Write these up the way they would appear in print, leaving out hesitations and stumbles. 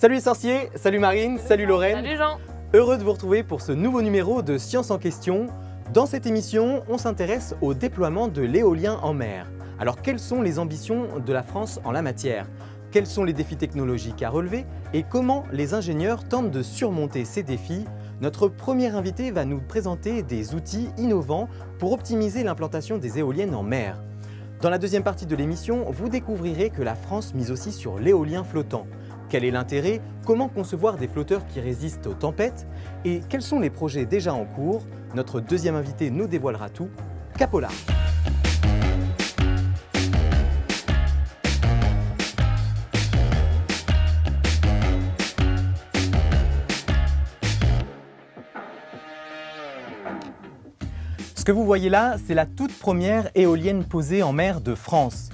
Salut les sorciers, salut Marine, salut Lorraine. Salut Jean. Heureux de vous retrouver pour ce nouveau numéro de Science en question. Dans cette émission, on s'intéresse au déploiement de l'éolien en mer. Alors quelles sont les ambitions de la France en la matière? Quels sont les défis technologiques à relever et comment les ingénieurs tentent de surmonter ces défis? Notre premier invité va nous présenter des outils innovants pour optimiser l'implantation des éoliennes en mer. Dans la deuxième partie de l'émission, vous découvrirez que la France mise aussi sur l'éolien flottant. Quel est l'intérêt? Comment concevoir des flotteurs qui résistent aux tempêtes? Et quels sont les projets déjà en cours? Notre deuxième invité nous dévoilera tout. Capola. Ce que vous voyez là, c'est la toute première éolienne posée en mer de France.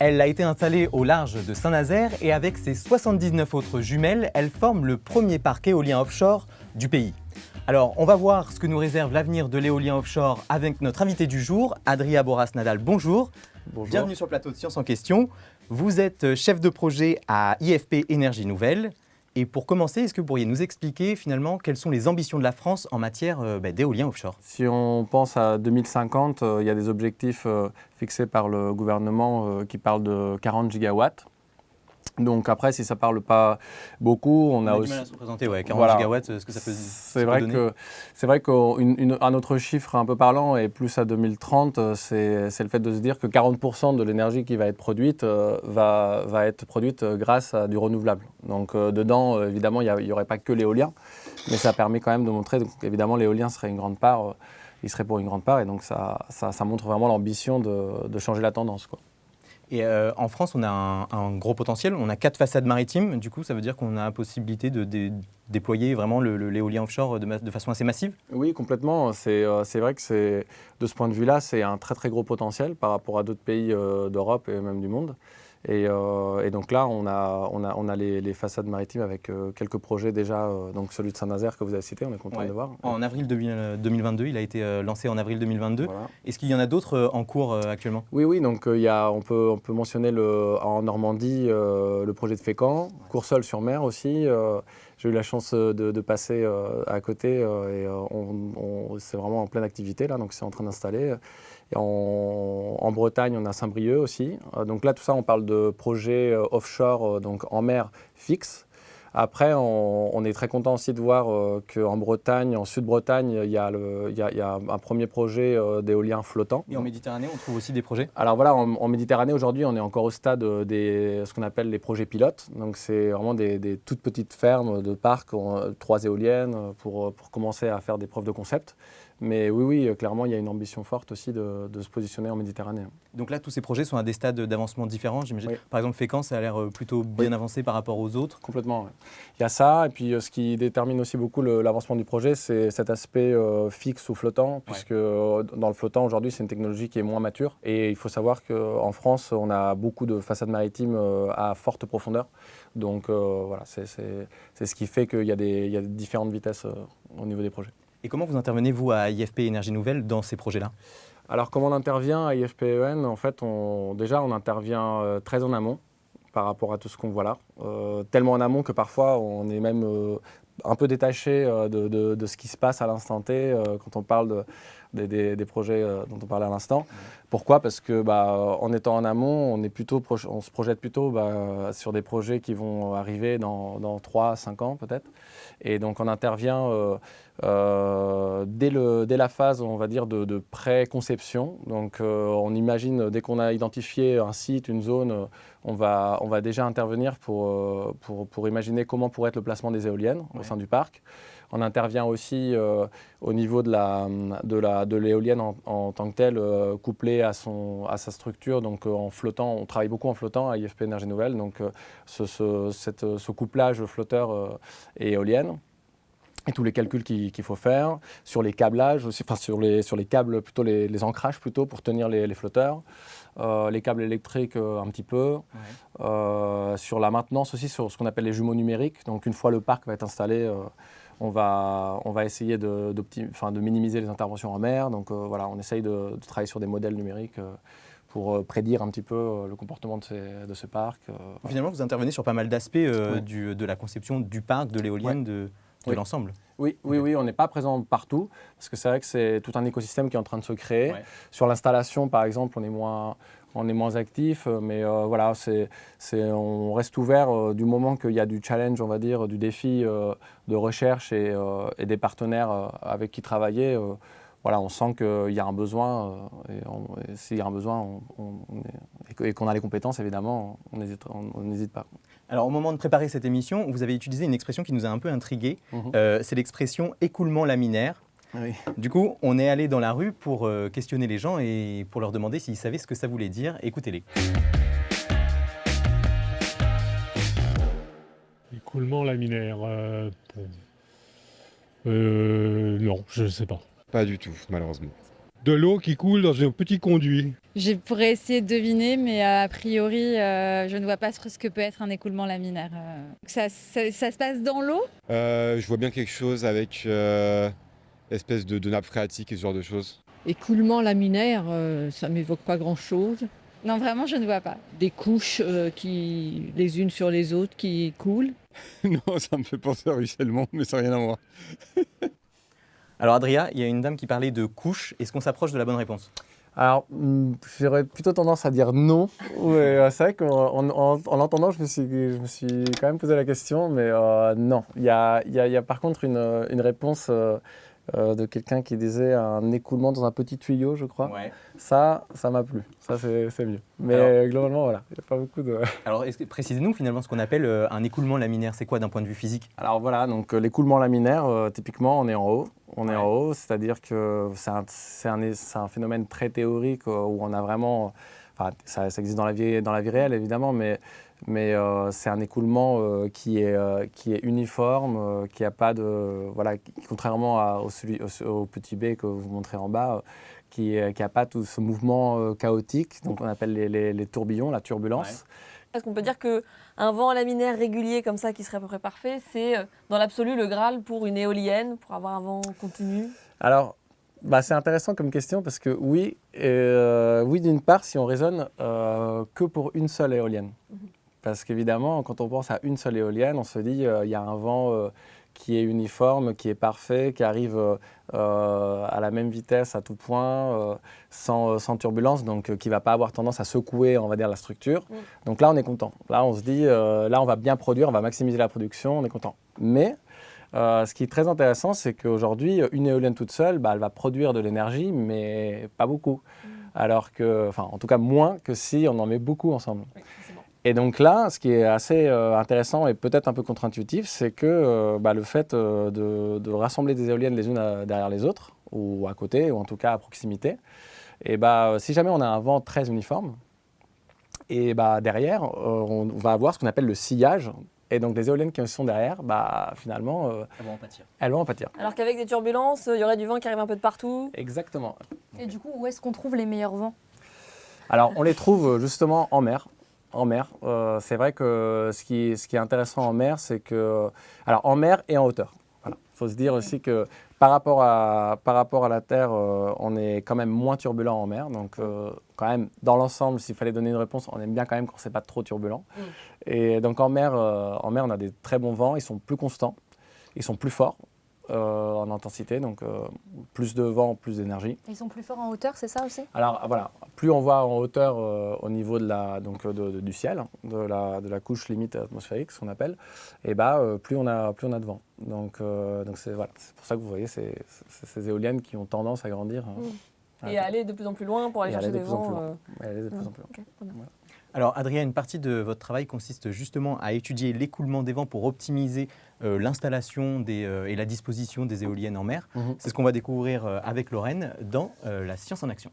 Elle a été installée au large de Saint-Nazaire et avec ses 79 autres jumelles, elle forme le premier parc éolien offshore du pays. Alors, on va voir ce que nous réserve l'avenir de l'éolien offshore avec notre invité du jour, Adria Borras-Nadal. Bonjour. Bonjour. Bienvenue sur le plateau de Science en question. Vous êtes chef de projet à IFP Énergie Nouvelle. Et pour commencer, est-ce que vous pourriez nous expliquer finalement quelles sont les ambitions de la France en matière d'éolien offshore? Si on pense à 2050, il y a des objectifs fixés par le gouvernement qui parlent de 40 gigawatts. Donc après, si ça ne parle pas beaucoup, on a du aussi... mal à se représenter, 40 Voilà. gigawatts, ce que ça peut donner. C'est vrai qu'un autre chiffre un peu parlant, et plus à 2030, c'est le fait de se dire que 40% de l'énergie qui va être produite va être produite grâce à du renouvelable. Donc dedans, évidemment, il n'y aurait pas que l'éolien, mais ça permet quand même de montrer, donc, évidemment, l'éolien serait une grande part, il serait pour une grande part, et donc ça montre vraiment l'ambition de changer la tendance, quoi. Et en France, on a un gros potentiel. On a 4 façades maritimes. Du coup, ça veut dire qu'on a la possibilité de déployer vraiment l'éolien offshore de façon assez massive? Oui, complètement. C'est vrai que de ce point de vue-là, c'est un très très gros potentiel par rapport à d'autres pays d'Europe et même du monde. Et donc là, on a les façades maritimes avec quelques projets déjà, donc celui de Saint-Nazaire que vous avez cité, on est content de le voir. En avril 2022, il a été lancé en avril 2022. Voilà. Est-ce qu'il y en a d'autres en cours actuellement? Oui, donc on peut mentionner en Normandie le projet de Fécamp, Courseulles-sur-Mer aussi. J'ai eu la chance de passer à côté et c'est vraiment en pleine activité là, donc c'est en train d'installer. Et en Bretagne, on a Saint-Brieuc aussi. Donc là, tout ça, on parle de projets offshore, donc en mer fixe. Après, on est très content aussi de voir qu'en Bretagne, en Sud-Bretagne, il y a un premier projet d'éolien flottant. Et en Méditerranée, on trouve aussi des projets? Alors voilà, en Méditerranée, aujourd'hui, on est encore au stade ce qu'on appelle les projets pilotes. Donc c'est vraiment des toutes petites fermes de parcs, 3 éoliennes, pour commencer à faire des preuves de concept. Mais oui, clairement, il y a une ambition forte aussi de se positionner en Méditerranée. Donc là, tous ces projets sont à des stades d'avancement différents, j'imagine. Oui. Par exemple, Fécamp, ça a l'air plutôt bien avancé par rapport aux autres. Complètement, ouais. Il y a ça, et puis ce qui détermine aussi beaucoup l'avancement du projet, c'est cet aspect fixe ou flottant, puisque dans le flottant, aujourd'hui, c'est une technologie qui est moins mature. Et il faut savoir qu'en France, on a beaucoup de façades maritimes à forte profondeur. Donc voilà, c'est ce qui fait qu'il y a des différentes vitesses au niveau des projets. Et comment vous intervenez, vous, à IFP Énergie Nouvelle, dans ces projets-là? Alors, comment on intervient à IFPEN? En fait, on intervient très en amont par rapport à tout ce qu'on voit là. Tellement en amont que parfois, on est même un peu détaché de ce qui se passe à l'instant T quand on parle des projets dont on parlait à l'instant. Pourquoi? Parce que en étant en amont, on se projette plutôt sur des projets qui vont arriver dans 3-5 ans peut-être. Et donc on intervient dès la phase, on va dire, de pré-conception. Donc on imagine, dès qu'on a identifié un site, une zone, on va déjà intervenir pour imaginer comment pourrait être le placement des éoliennes au sein du parc. On intervient aussi au niveau de l'éolienne en tant que telle, couplée à sa structure, donc en flottant. On travaille beaucoup en flottant à IFP Énergie Nouvelle, donc ce couplage flotteur et éolienne. Et tous les calculs qu'il faut faire sur les câblages aussi, enfin sur les câbles plutôt, les ancrages plutôt pour tenir les flotteurs, les câbles électriques un petit peu, sur la maintenance aussi, sur ce qu'on appelle les jumeaux numériques. Donc une fois le parc va être installé, on va essayer de minimiser les interventions en mer. Donc voilà, on essaye de travailler sur des modèles numériques prédire un petit peu le comportement de ce parc. Finalement, vous intervenez sur pas mal d'aspects de la conception du parc, de l'éolienne, de l'ensemble. Oui, on n'est pas présent partout, parce que c'est vrai que c'est tout un écosystème qui est en train de se créer. Sur l'installation, par exemple, on est moins actif, mais voilà, on reste ouvert du moment qu'il y a du challenge, on va dire, du défi de recherche et des partenaires avec qui travailler. Voilà, on sent qu'il y a un besoin, et s'il y a un besoin et qu'on a les compétences, évidemment, on n'hésite pas. Alors, au moment de préparer cette émission, vous avez utilisé une expression qui nous a un peu intrigués. C'est l'expression écoulement laminaire. Oui. Du coup, on est allé dans la rue pour questionner les gens et pour leur demander s'ils savaient ce que ça voulait dire. Écoutez-les. Écoulement laminaire, non, je ne sais pas. Pas du tout, malheureusement. De l'eau qui coule dans un petit conduit. Je pourrais essayer de deviner, mais a priori, je ne vois pas ce que peut être un écoulement laminaire. Ça se passe dans l'eau ? Je vois bien quelque chose avec espèce de nappe phréatique et ce genre de choses. Écoulement laminaire, ça ne m'évoque pas grand-chose. Non, vraiment, je ne vois pas. Des couches qui, les unes sur les autres, qui coulent. Non, ça me fait penser à ruissellement, mais ça n'a rien à voir. Alors, Adria, il y a une dame qui parlait de couches. Est-ce qu'on s'approche de la bonne réponse ? Alors, j'aurais plutôt tendance à dire non. C'est vrai qu'en l'entendant, je me suis quand même posé la question, mais non. Il y a par contre une réponse de quelqu'un qui disait un écoulement dans un petit tuyau, je crois. Ouais. Ça m'a plu. Ça, c'est mieux. Mais globalement, voilà, il n'y a pas beaucoup de... Alors, précisez-nous finalement ce qu'on appelle un écoulement laminaire. C'est quoi d'un point de vue physique ? Alors voilà, donc l'écoulement laminaire, typiquement, on est en haut. On est en haut, c'est-à-dire que c'est un phénomène très théorique où on a vraiment... Enfin, ça existe dans la vie réelle, évidemment, mais c'est un écoulement qui est uniforme, qui n'a pas de... Voilà, contrairement au petit B que vous montrez en bas, qui n'a pas tout ce mouvement chaotique, donc on appelle les tourbillons, la turbulence. Ouais. Est-ce qu'on peut dire qu'un vent laminaire régulier comme ça, qui serait à peu près parfait, c'est dans l'absolu le Graal pour une éolienne, pour avoir un vent continu ? Alors, c'est intéressant comme question parce que oui, d'une part, si on raisonne que pour une seule éolienne. Parce qu'évidemment, quand on pense à une seule éolienne, on se dit il y a un vent qui est uniforme, qui est parfait, qui arrive à la même vitesse à tout point, sans turbulence, donc qui ne va pas avoir tendance à secouer, on va dire, la structure. Donc là, on est content. Là, on se dit, là, on va bien produire, on va maximiser la production, on est content. Mais ce qui est très intéressant, c'est qu'aujourd'hui, une éolienne toute seule, elle va produire de l'énergie, mais pas beaucoup. Alors que, enfin, en tout cas, moins que si on en met beaucoup ensemble. Oui, et donc là, ce qui est assez intéressant et peut-être un peu contre-intuitif, c'est que le fait de rassembler des éoliennes les unes derrière les autres, ou à côté, ou en tout cas à proximité, et si jamais on a un vent très uniforme, et derrière, on va avoir ce qu'on appelle le sillage. Et donc les éoliennes qui sont derrière, finalement, elles vont en pâtir. Alors qu'avec des turbulences, il y aurait du vent qui arrive un peu de partout. Exactement. Et du coup, où est-ce qu'on trouve les meilleurs vents ? Alors on les trouve justement en mer. En mer, c'est vrai que ce qui est intéressant en mer, c'est que... Alors en mer et en hauteur. Voilà. Il faut se dire aussi que par rapport à la Terre, on est quand même moins turbulent en mer. Donc quand même, dans l'ensemble, s'il fallait donner une réponse, on aime bien quand même quand c'est pas trop turbulent. Et donc en mer, on a des très bons vents, ils sont plus constants, ils sont plus forts en intensité, donc plus de vent, plus d'énergie. Ils sont plus forts en hauteur, c'est ça aussi ? Alors voilà, plus on va en hauteur au niveau du ciel, de la couche limite atmosphérique, ce qu'on appelle, et plus on a de vent. Donc c'est pour ça que vous voyez ces éoliennes qui ont tendance à grandir. Et à aller de plus en plus loin pour aller chercher des vents. Aller de plus en plus loin. Okay, voilà. Alors Adrien, une partie de votre travail consiste justement à étudier l'écoulement des vents pour optimiser l'installation et la disposition des éoliennes en mer. C'est ce qu'on va découvrir avec Lorraine dans La Science en Action.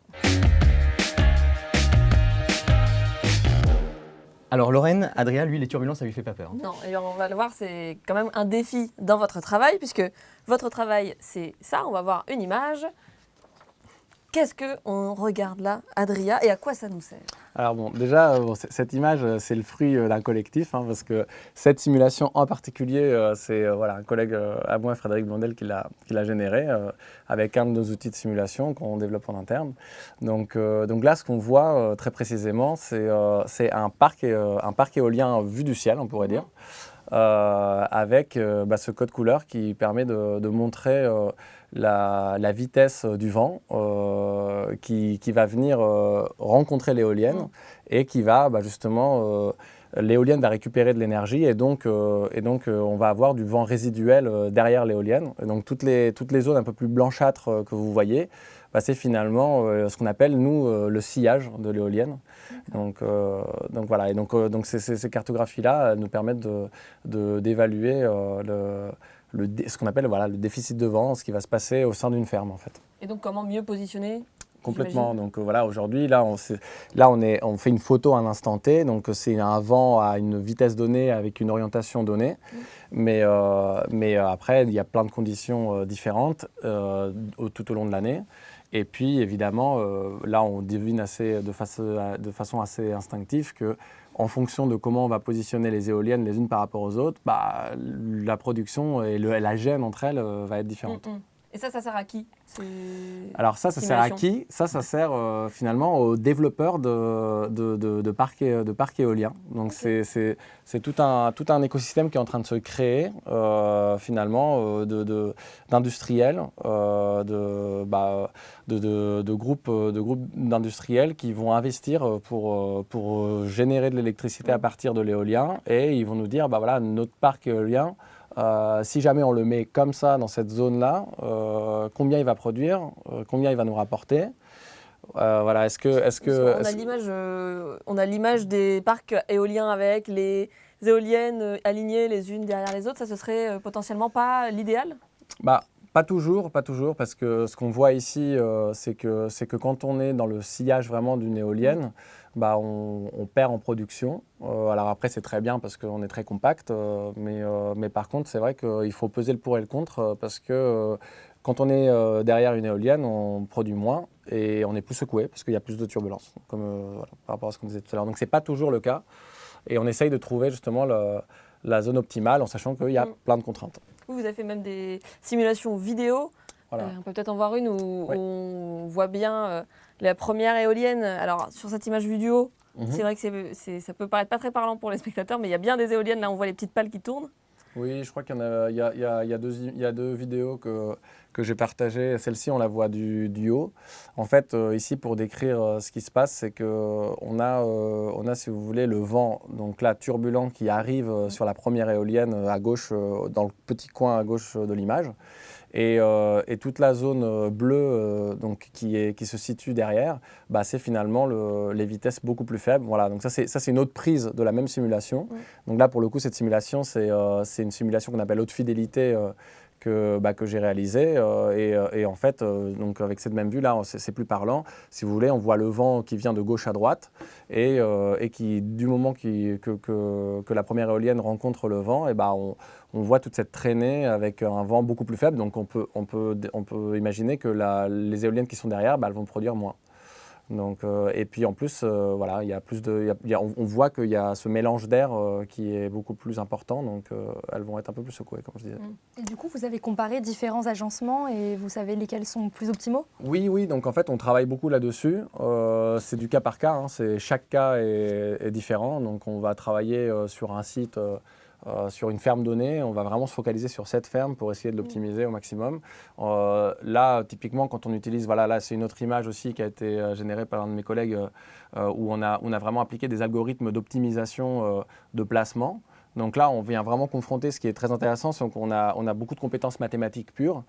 Alors Lorraine, Adrien, lui, les turbulences, ça lui fait pas peur. Non, et on va le voir, c'est quand même un défi dans votre travail, puisque votre travail, c'est ça. On va voir une image. qu'est-ce qu'on regarde là, Adria, et à quoi ça nous sert? Alors bon, déjà, cette image, c'est le fruit d'un collectif, hein, parce que cette simulation en particulier, c'est voilà, un collègue à moi, Frédéric Blondel, qui l'a générée avec un de nos outils de simulation qu'on développe en interne. Donc là, ce qu'on voit très précisément, c'est un parc éolien vu du ciel, on pourrait dire, avec ce code couleur qui permet de montrer la vitesse du vent qui va venir rencontrer l'éolienne et qui va justement, l'éolienne va récupérer de l'énergie et donc on va avoir du vent résiduel derrière l'éolienne. Et donc toutes les zones un peu plus blanchâtres que vous voyez, c'est finalement ce qu'on appelle nous le sillage de l'éolienne. Donc voilà, et donc ces cartographies-là nous permettent d'évaluer ce qu'on appelle le déficit de vent, ce qui va se passer au sein d'une ferme en fait. Et donc comment mieux positionner? Complètement. Donc voilà, aujourd'hui, là, on fait une photo à un instant T. Donc c'est un vent à une vitesse donnée avec une orientation donnée. Mais après, il y a plein de conditions différentes tout au long de l'année. Et puis évidemment, là, on devine de façon assez instinctive que en fonction de comment on va positionner les éoliennes les unes par rapport aux autres, la production et la gêne entre elles va être différente. Et ça sert à qui? Alors ça sert à qui? Ça sert finalement aux développeurs de parcs éoliens. Donc c'est tout un écosystème qui est en train de se créer finalement d'industriels, de groupes d'industriels qui vont investir pour générer de l'électricité à partir de l'éolien et ils vont nous dire voilà, notre parc éolien, si jamais on le met comme ça dans cette zone-là, combien il va produire, combien il va nous rapporter. Voilà, on a l'image des parcs éoliens avec les éoliennes alignées les unes derrière les autres. Ça, ce serait potentiellement pas l'idéal? Pas toujours, parce que ce qu'on voit ici, c'est que quand on est dans le sillage vraiment d'une éolienne, on perd en production. Alors après, c'est très bien parce qu'on est très compact, mais par contre, c'est vrai qu'il faut peser le pour et le contre parce que quand on est derrière une éolienne, on produit moins et on est plus secoué parce qu'il y a plus de turbulences, par rapport à ce qu'on disait tout à l'heure. Donc, ce n'est pas toujours le cas et on essaye de trouver justement la zone optimale en sachant qu'il y a plein de contraintes. Vous avez fait même des simulations vidéo. Voilà. On peut peut-être en voir une où on voit bien la première éolienne. Alors, sur cette image vidéo, c'est vrai que ça peut paraître pas très parlant pour les spectateurs, mais il y a bien des éoliennes. Là, on voit les petites pales qui tournent. Oui, je crois qu'il y a deux vidéos que j'ai partagées. Celle-ci, on la voit du haut. En fait, ici, pour décrire ce qui se passe, c'est qu'on a, si vous voulez, le vent, donc là, turbulent, qui arrive sur la première éolienne à gauche, dans le petit coin à gauche de l'image. Et toute la zone bleue qui se situe derrière, c'est finalement les vitesses beaucoup plus faibles. Voilà, donc ça c'est une autre prise de la même simulation. Donc là pour le coup cette simulation c'est une simulation qu'on appelle haute fidélité que j'ai réalisée et en fait donc avec cette même vue là c'est plus parlant. Si vous voulez on voit le vent qui vient de gauche à droite et qui du moment que la première éolienne rencontre le vent on voit toute cette traînée avec un vent beaucoup plus faible, donc on peut imaginer que les éoliennes qui sont derrière, elles vont produire moins. Donc, et puis en plus, voilà, on voit qu'il y a ce mélange d'air qui est beaucoup plus important, donc elles vont être un peu plus secouées, comme je disais. Et du coup, vous avez comparé différents agencements et vous savez lesquels sont plus optimaux? Oui, donc en fait, on travaille beaucoup là-dessus. C'est du cas par cas, hein, chaque cas est différent, donc on va travailler sur un site. Sur une ferme donnée, on va vraiment se focaliser sur cette ferme pour essayer de l'optimiser au maximum. Là, typiquement, quand on utilise, là c'est une autre image aussi qui a été générée par un de mes collègues où on a vraiment appliqué des algorithmes d'optimisation de placement. Donc là, on vient vraiment confronter ce qui est très intéressant, c'est qu'on a beaucoup de compétences mathématiques pures.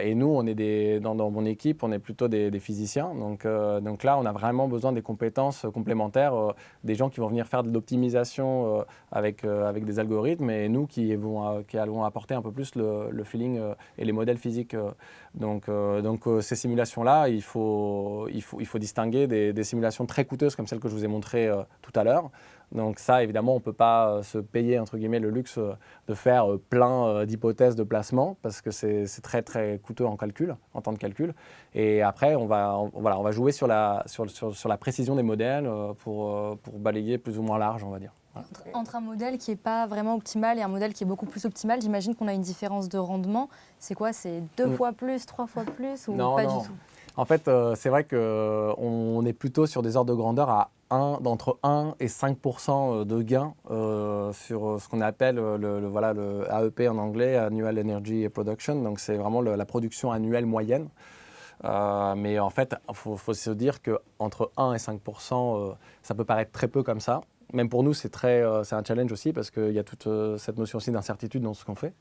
Et nous, on est dans mon équipe, on est plutôt des physiciens. Donc là, on a vraiment besoin des compétences complémentaires, des gens qui vont venir faire de l'optimisation avec des algorithmes et nous qui allons apporter un peu plus le feeling et les modèles physiques. Donc ces simulations-là, il faut distinguer des simulations très coûteuses comme celles que je vous ai montrées tout à l'heure, Donc ça, évidemment, on ne peut pas se payer, entre guillemets, le luxe de faire plein d'hypothèses de placement parce que c'est très, très coûteux en calcul, en temps de calcul. Et après, on va jouer sur la précision des modèles pour balayer plus ou moins large, on va dire. Voilà. Entre un modèle qui n'est pas vraiment optimal et un modèle qui est beaucoup plus optimal, j'imagine qu'on a une différence de rendement. C'est quoi? C'est 2 fois plus, 3 fois plus ou Non, pas non. du tout? En fait, c'est vrai qu'on est plutôt sur des ordres de grandeur d'entre 1 et 5% de gains sur ce qu'on appelle le AEP en anglais, Annual Energy Production. Donc c'est vraiment la production annuelle moyenne. Mais en fait, il faut se dire qu'entre 1 et 5%, ça peut paraître très peu comme ça. Même pour nous, c'est un challenge aussi parce qu'il y a toute cette notion aussi d'incertitude dans ce qu'on fait.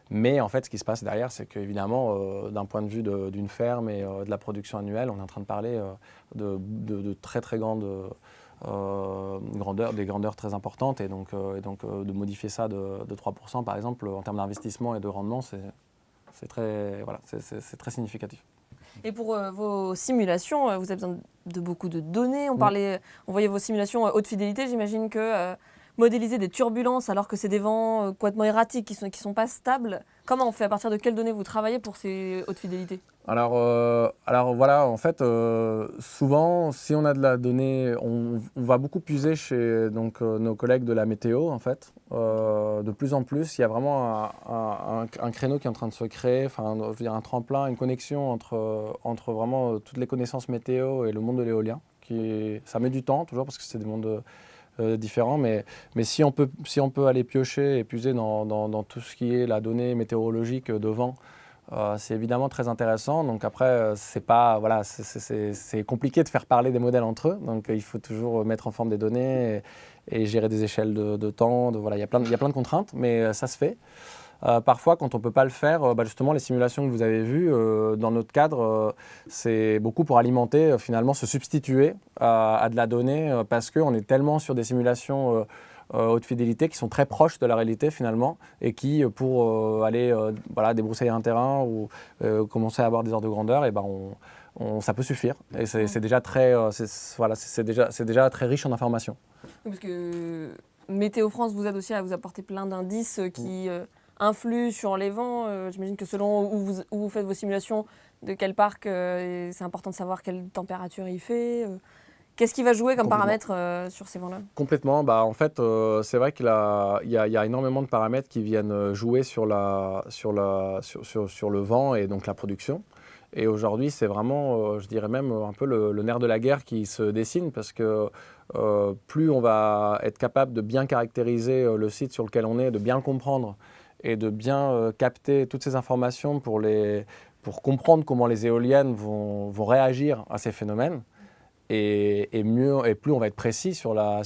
Mais en fait, ce qui se passe derrière, c'est qu'évidemment, d'un point de vue d'une ferme et de la production annuelle, on est en train de parler de très très grandes grandeurs, des grandeurs très importantes. Et donc de modifier ça de 3%, par exemple, en termes d'investissement et de rendement, c'est très significatif. Et pour vos simulations, vous avez besoin de beaucoup de données. On voyait vos simulations haute fidélité. J'imagine que modéliser des turbulences alors que c'est des vents complètement erratiques qui sont pas stables, comment on fait? À partir de quelles données vous travaillez pour ces hautes fidélités? Alors voilà, en fait, souvent, si on a de la donnée, on va beaucoup puiser chez nos collègues de la météo, en fait. De plus en plus, il y a vraiment un créneau qui est en train de se créer, enfin, je veux dire un tremplin, une connexion entre vraiment toutes les connaissances météo et le monde de l'éolien. Ça met du temps, toujours, parce que c'est des mondes différents, mais si on peut aller piocher et puiser dans tout ce qui est la donnée météorologique de vent, c'est évidemment très intéressant. Donc après, c'est compliqué de faire parler des modèles entre eux. Donc il faut toujours mettre en forme des données et gérer des échelles de temps. Il y a plein de contraintes, mais ça se fait. Parfois, quand on ne peut pas le faire, justement, les simulations que vous avez vues, dans notre cadre, c'est beaucoup pour alimenter, finalement, se substituer à de la donnée, parce qu'on est tellement sur des simulations haute fidélité qui sont très proches de la réalité, finalement, et qui, pour aller débroussailler un terrain ou commencer à avoir des ordres de grandeur, ça peut suffire. Et c'est déjà très riche en informations. Parce que Météo France vous aide aussi à vous apporter plein d'indices qui influent sur les vents. J'imagine que selon où vous faites vos simulations, de quel parc, c'est important de savoir quelle température il fait. Qu'est-ce qui va jouer comme paramètre sur ces vents-là? Complètement. En fait, c'est vrai qu'il y a énormément de paramètres qui viennent jouer sur le vent et donc la production. Et aujourd'hui, c'est vraiment, je dirais même, un peu le nerf de la guerre qui se dessine parce que plus on va être capable de bien caractériser le site sur lequel on est, de bien le comprendre et de bien capter toutes ces informations pour comprendre comment les éoliennes vont réagir à ces phénomènes. Et plus on va être précis sur la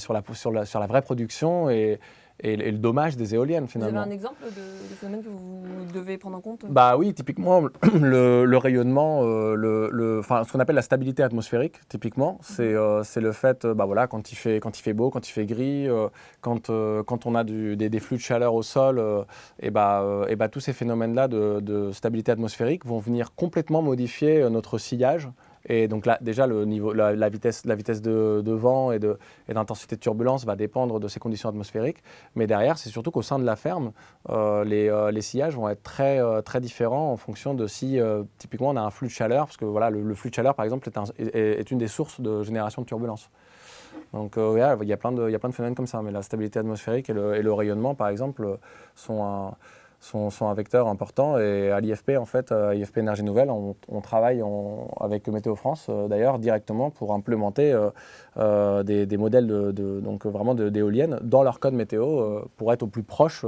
vraie production et le dommage des éoliennes, finalement. Vous avez un exemple de phénomène que vous devez prendre en compte? Oui, typiquement, le rayonnement, ce qu'on appelle la stabilité atmosphérique, typiquement, c'est le fait, quand il fait beau, quand il fait gris, quand on a des flux de chaleur au sol, tous ces phénomènes-là de stabilité atmosphérique vont venir complètement modifier notre sillage. Et donc là, déjà, la vitesse de vent et d'intensité de turbulence va dépendre de ces conditions atmosphériques. Mais derrière, c'est surtout qu'au sein de la ferme, les sillages vont être très, très différents en fonction de si, typiquement, on a un flux de chaleur. Parce que le flux de chaleur, par exemple, est une des sources de génération de turbulence. Donc il y a plein de phénomènes comme ça. Mais la stabilité atmosphérique et le rayonnement, par exemple, sont un vecteur important. Et à l'IFP, en fait, à IFP Énergie Nouvelle, on travaille avec Météo France, d'ailleurs, directement pour implémenter des modèles d'éoliennes dans leur code météo pour être au plus proche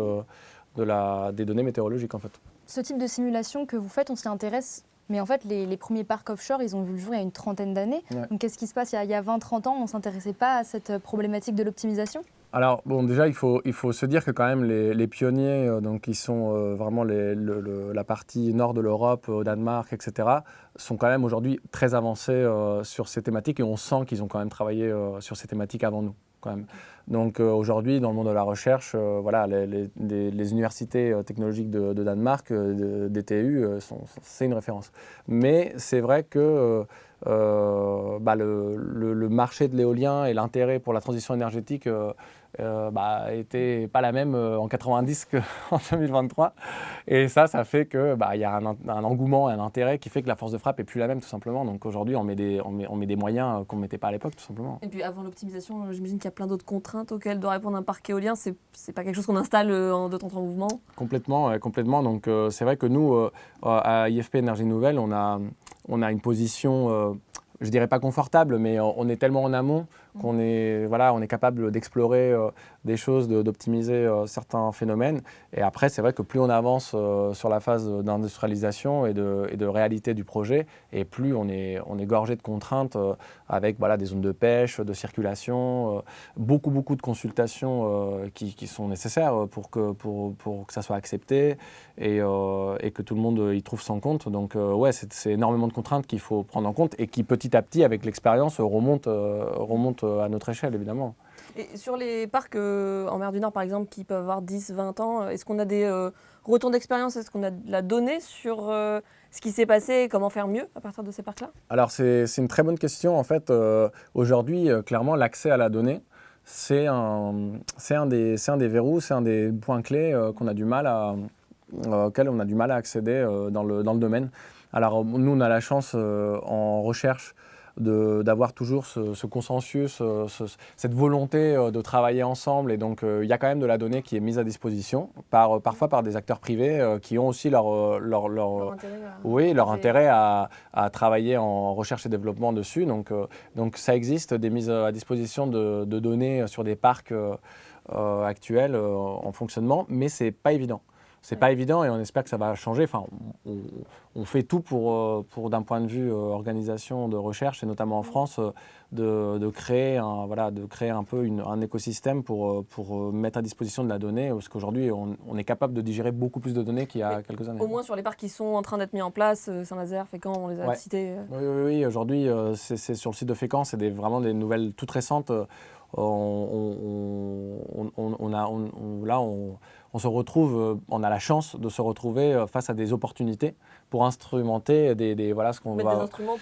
des données météorologiques, en fait. Ce type de simulation que vous faites, on s'y intéresse. Mais en fait, les premiers parcs offshore, ils ont vu le jour il y a une trentaine d'années. Ouais. Donc qu'est-ce qui se passe? Il y a 20-30 ans, on ne s'intéressait pas à cette problématique de l'optimisation? Alors, déjà, il faut se dire que quand même les pionniers, qui sont vraiment la partie nord de l'Europe, au Danemark, etc., sont quand même aujourd'hui très avancés sur ces thématiques et on sent qu'ils ont quand même travaillé sur ces thématiques avant nous. Quand même. Donc aujourd'hui, dans le monde de la recherche, les universités technologiques de Danemark, DTU, c'est une référence. Mais c'est vrai que le marché de l'éolien et l'intérêt pour la transition énergétique était pas la même en 90 qu'en 2023. Et ça fait que y a un engouement, un intérêt qui fait que la force de frappe est plus la même tout simplement. Donc aujourd'hui, on met des moyens qu'on ne mettait pas à l'époque tout simplement. Et puis avant l'optimisation, j'imagine qu'il y a plein d'autres contraintes auxquelles doit répondre un parc éolien. C'est pas quelque chose qu'on installe en deux temps en mouvement. Complètement. Donc c'est vrai que nous, à IFP Énergie Nouvelle, on a une position, je dirais pas confortable, mais on est tellement en amont qu'on est capable d'explorer des choses, d'optimiser certains phénomènes. Et après, c'est vrai que plus on avance sur la phase d'industrialisation et de réalité du projet, et plus on est gorgé de contraintes avec des zones de pêche, de circulation, beaucoup de consultations qui sont nécessaires pour que ça soit accepté et que tout le monde y trouve son compte. Donc c'est énormément de contraintes qu'il faut prendre en compte et qui petit à petit, avec l'expérience, remontent à notre échelle, évidemment. Et sur les parcs en mer du Nord, par exemple, qui peuvent avoir 10-20 ans, est-ce qu'on a des retours d'expérience? Est-ce qu'on a de la donnée sur ce qui s'est passé et comment faire mieux à partir de ces parcs-là? Alors, c'est une très bonne question. En fait, aujourd'hui, clairement, l'accès à la donnée, c'est un des verrous, c'est un des points clés auxquels on a du mal à accéder dans le domaine. Alors, nous, on a la chance en recherche d'avoir toujours ce consensus, cette volonté de travailler ensemble. Et donc, il y a quand même de la donnée qui est mise à disposition, parfois par des acteurs privés qui ont aussi leur intérêt à travailler en recherche et développement dessus. Donc ça existe, des mises à disposition de données sur des parcs actuels en fonctionnement, mais ce n'est pas évident. C'est pas évident et on espère que ça va changer. Enfin, on fait tout pour d'un point de vue organisation de recherche et notamment en France, de créer un peu un écosystème pour mettre à disposition de la donnée, parce qu'aujourd'hui on est capable de digérer beaucoup plus de données qu'il y a quelques années. Au moins sur les parcs qui sont en train d'être mis en place, Saint-Nazaire, Fécamp, on les a cités. Oui, aujourd'hui c'est sur le site de Fécamp, c'est vraiment des nouvelles toutes récentes. On se retrouve, on a la chance de se retrouver face à des opportunités pour instrumenter ce qu'on mettre va... des instruments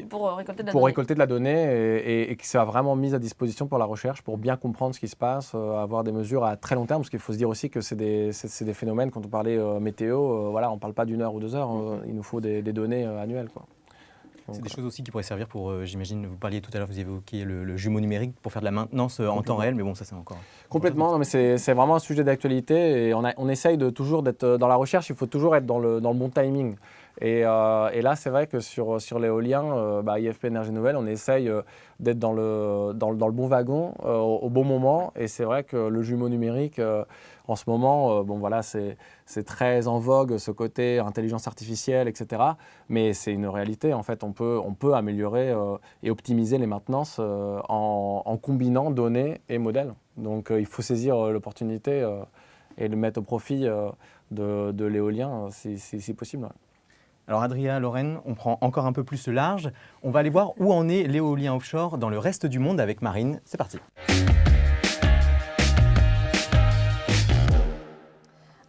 pour récolter de la pour donnée. récolter de la donnée et qui soit vraiment mise à disposition pour la recherche, pour bien comprendre ce qui se passe, avoir des mesures à très long terme, parce qu'il faut se dire aussi que c'est des phénomènes, quand on parlait météo, on ne parle pas d'une heure ou 2 heures, il nous faut des données annuelles, quoi. C'est des choses aussi qui pourraient servir pour, j'imagine, vous parliez tout à l'heure, vous évoquiez le jumeau numérique pour faire de la maintenance en temps réel, mais bon, ça c'est encore... Complètement, non, mais c'est vraiment un sujet d'actualité et on essaye toujours d'être dans la recherche, il faut toujours être dans le bon timing. Et là, c'est vrai que sur l'éolien, IFP Énergie Nouvelle, on essaye d'être dans le bon wagon au bon moment. Et c'est vrai que le jumeau numérique, en ce moment, c'est très en vogue, ce côté intelligence artificielle, etc. Mais c'est une réalité. En fait, on peut améliorer et optimiser les maintenances en combinant données et modèles. Donc, il faut saisir l'opportunité et le mettre au profit de l'éolien, si possible. Alors Adrien, Lorraine, on prend encore un peu plus large. On va aller voir où en est l'éolien offshore dans le reste du monde avec Marine. C'est parti.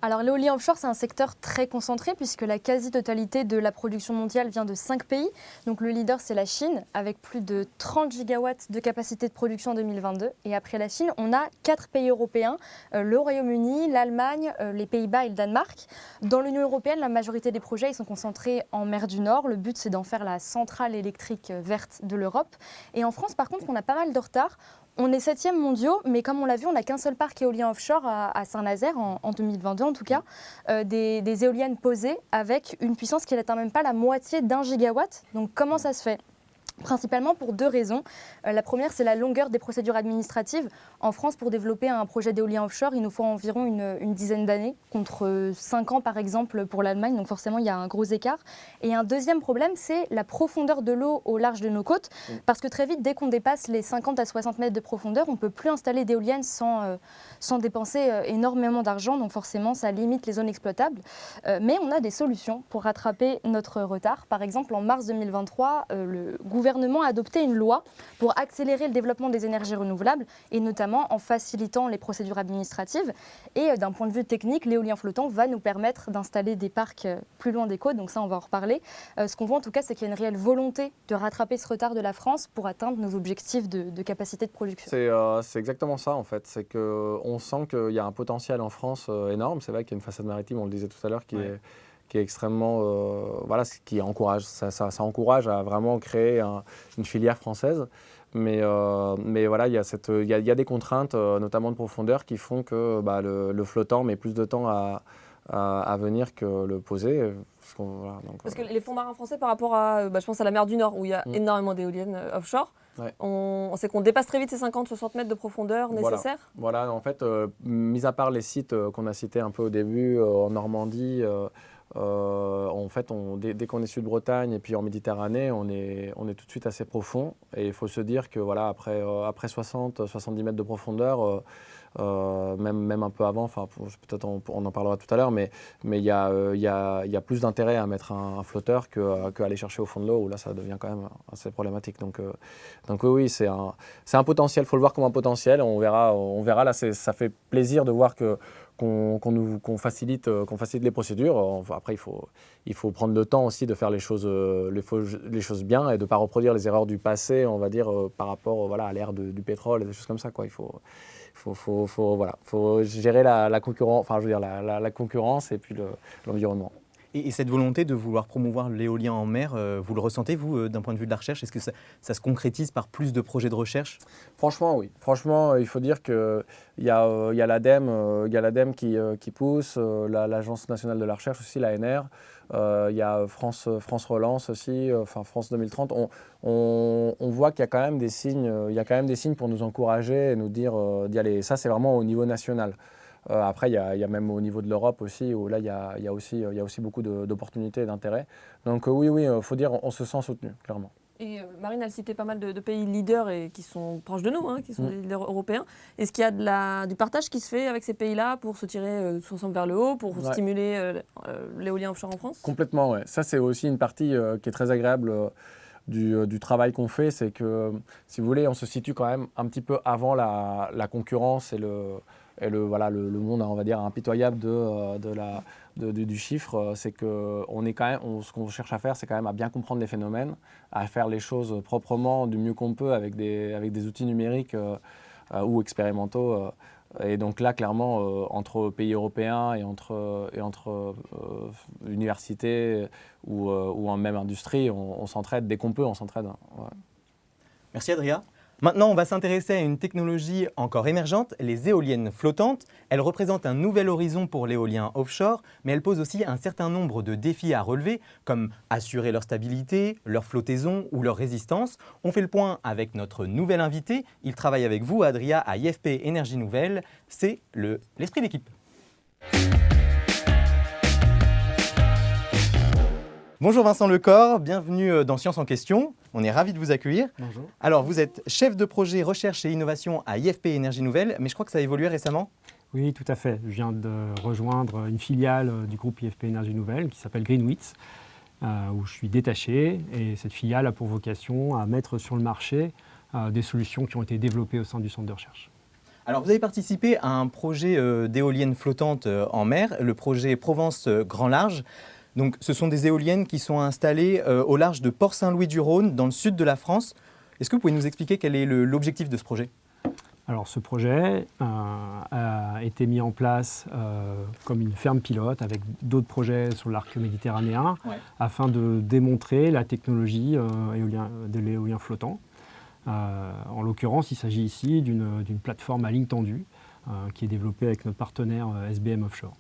Alors l'éolien offshore, c'est un secteur très concentré puisque la quasi-totalité de la production mondiale vient de 5 pays. Donc le leader, c'est la Chine, avec plus de 30 gigawatts de capacité de production en 2022. Et après la Chine, on a 4 pays européens, le Royaume-Uni, l'Allemagne, les Pays-Bas et le Danemark. Dans l'Union européenne, la majorité des projets ils sont concentrés en mer du Nord. Le but, c'est d'en faire la centrale électrique verte de l'Europe. Et en France, par contre, on a pas mal de retard. On est 7e mondiaux, mais comme on l'a vu, on n'a qu'un seul parc éolien offshore à Saint-Nazaire, en 2022 en tout cas, des éoliennes posées avec une puissance qui n'atteint même pas la moitié d'1 gigawatt. Donc comment ça se fait ? Principalement pour 2 raisons. La première, c'est la longueur des procédures administratives. En France, pour développer un projet d'éolien offshore, il nous faut environ une dizaine d'années, contre 5 ans par exemple pour l'Allemagne. Donc forcément, il y a un gros écart. Et un deuxième problème, c'est la profondeur de l'eau au large de nos côtes. Parce que très vite, dès qu'on dépasse les 50 à 60 mètres de profondeur, on ne peut plus installer d'éoliennes sans dépenser énormément d'argent. Donc forcément, ça limite les zones exploitables. Mais on a des solutions pour rattraper notre retard. Par exemple, en mars 2023, le gouvernement gouvernement a adopté une loi pour accélérer le développement des énergies renouvelables et notamment en facilitant les procédures administratives. Et d'un point de vue technique, l'éolien flottant va nous permettre d'installer des parcs plus loin des côtes, donc ça on va en reparler. Ce qu'on voit en tout cas, c'est qu'il y a une réelle volonté de rattraper ce retard de la France pour atteindre nos objectifs de capacité de production. C'est exactement ça en fait, c'est qu'on sent qu'il y a un potentiel en France énorme. C'est vrai qu'il y a une façade maritime, on le disait tout à l'heure, qui est extrêmement, qui encourage, ça encourage à vraiment créer une filière française. Mais voilà, il y a des contraintes, notamment de profondeur, qui font que le flottant met plus de temps à venir que le posé. Parce que les fonds marins français, par rapport à, je pense à la mer du Nord, où il y a énormément d'éoliennes offshore, on sait qu'on dépasse très vite ces 50-60 mètres de profondeur nécessaires. Voilà, en fait, mis à part les sites qu'on a cités un peu au début, en Normandie, en fait, dès qu'on est Sud-Bretagne et puis en Méditerranée, on est tout de suite assez profond. Et il faut se dire que voilà, après 60-70 mètres de profondeur, même un peu avant, peut-être on en parlera tout à l'heure, mais il y a plus d'intérêt à mettre un flotteur qu'à aller chercher au fond de l'eau, où là ça devient quand même assez problématique. Donc oui, c'est un potentiel, il faut le voir comme un potentiel. On verra là, ça fait plaisir de voir qu'on facilite les procédures. Après, il faut prendre le temps aussi de faire les choses bien et de ne pas reproduire les erreurs du passé, on va dire, par rapport à l'ère du pétrole et des choses comme ça, quoi. Il faut gérer la concurrence, la concurrence et puis l'environnement. Et cette volonté de vouloir promouvoir l'éolien en mer, vous le ressentez, vous, d'un point de vue de la recherche? Est-ce que ça se concrétise par plus de projets de recherche? Franchement, oui. Franchement, il faut dire qu'il y a l'ADEME qui pousse, l'Agence nationale de la recherche aussi, l'ANR. Il y a France Relance aussi, France 2030. On voit qu'il y a quand même des signes, pour nous encourager et nous dire d'y aller. Et ça, c'est vraiment au niveau national. Après, il y a même au niveau de l'Europe aussi, où là, il y a aussi beaucoup d'opportunités et d'intérêts. Donc oui, il faut dire on se sent soutenu, clairement. Et Marine, elle citait pas mal de pays leaders et qui sont proches de nous, qui sont des leaders européens. Est-ce qu'il y a du partage qui se fait avec ces pays-là pour se tirer tous ensemble vers le haut, pour stimuler l'éolien offshore en France? Complètement, oui. Ça, c'est aussi une partie qui est très agréable du travail qu'on fait. C'est que, si vous voulez, on se situe quand même un petit peu avant la concurrence et le monde, on va dire, impitoyable du chiffre. C'est que ce qu'on cherche à faire, c'est quand même à bien comprendre les phénomènes, à faire les choses proprement du mieux qu'on peut avec des outils numériques ou expérimentaux. Et donc là, clairement, entre pays européens et entre universités ou en même industrie, on s'entraide. Dès qu'on peut, on s'entraide. Ouais. Merci Adria. Maintenant, on va s'intéresser à une technologie encore émergente, les éoliennes flottantes. Elles représentent un nouvel horizon pour l'éolien offshore, mais elles posent aussi un certain nombre de défis à relever, comme assurer leur stabilité, leur flottaison ou leur résistance. On fait le point avec notre nouvel invité. Il travaille avec vous, Adria, à IFP Énergie Nouvelle. C'est l'esprit d'équipe. Bonjour Vincent Lecor, bienvenue dans Science en question. On est ravis de vous accueillir. Bonjour. Alors, vous êtes chef de projet recherche et innovation à IFP Énergie Nouvelle, mais je crois que ça a évolué récemment. Oui, tout à fait. Je viens de rejoindre une filiale du groupe IFP Énergie Nouvelle qui s'appelle Greenwits, où je suis détaché. Et cette filiale a pour vocation à mettre sur le marché des solutions qui ont été développées au sein du centre de recherche. Alors, vous avez participé à un projet d'éoliennes flottantes en mer, le projet Provence Grand Large. Donc, ce sont des éoliennes qui sont installées au large de Port-Saint-Louis-du-Rhône, dans le sud de la France. Est-ce que vous pouvez nous expliquer quel est l'objectif de ce projet? Alors, ce projet a été mis en place comme une ferme pilote avec d'autres projets sur l'arc méditerranéen afin de démontrer la technologie de l'éolien flottant. En l'occurrence, il s'agit ici d'une plateforme à ligne tendue qui est développée avec notre partenaire SBM Offshore.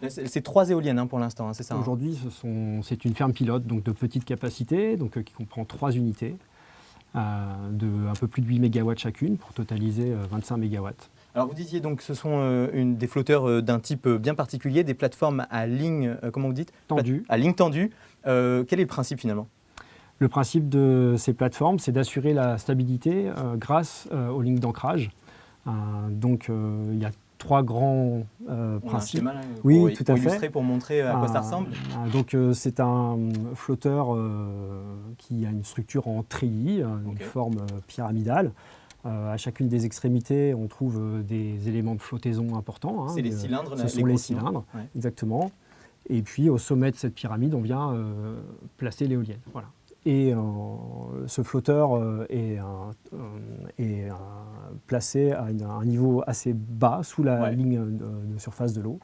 C'est 3 éoliennes pour l'instant, c'est ça? Aujourd'hui, c'est une ferme pilote donc de petite capacité, qui comprend 3 unités de un peu plus de 8 MW chacune pour totaliser 25 MW. Alors vous disiez donc que ce sont des flotteurs d'un type bien particulier, des plateformes à ligne, comment vous dites? Tendue. À ligne tendue. Quel est le principe finalement? Le principe de ces plateformes, c'est d'assurer la stabilité grâce aux lignes d'ancrage. Il y a 3 grands On a un principes. schéma là, Oui, pour tout à fait. illustrer, pour montrer à quoi ça ressemble. Donc c'est un flotteur qui a une structure en treillis, une forme pyramidale. À chacune des extrémités, on trouve des éléments de flottaison importants. C'est les cylindres, ce sont les cylindres, exactement. Et puis au sommet de cette pyramide, on vient placer l'éolienne. Voilà. Et ce flotteur est placé à un niveau assez bas, sous la ligne de surface de l'eau.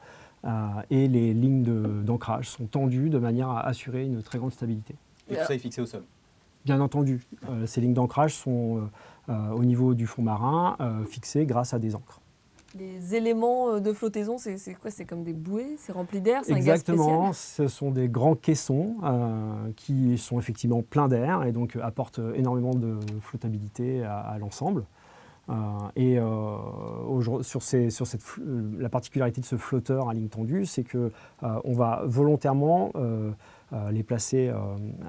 Et les lignes d'ancrage sont tendues de manière à assurer une très grande stabilité. Et tout ça est fixé au sol. Bien entendu, ces lignes d'ancrage sont au niveau du fond marin fixées grâce à des ancres. Les éléments de flottaison, c'est quoi? C'est comme des bouées? C'est rempli d'air? C'est un gaz Exactement, spécial? ce sont des grands caissons qui sont effectivement pleins d'air et donc apportent énormément de flottabilité à l'ensemble. La particularité de ce flotteur à ligne tendue, c'est qu'on va volontairement les placer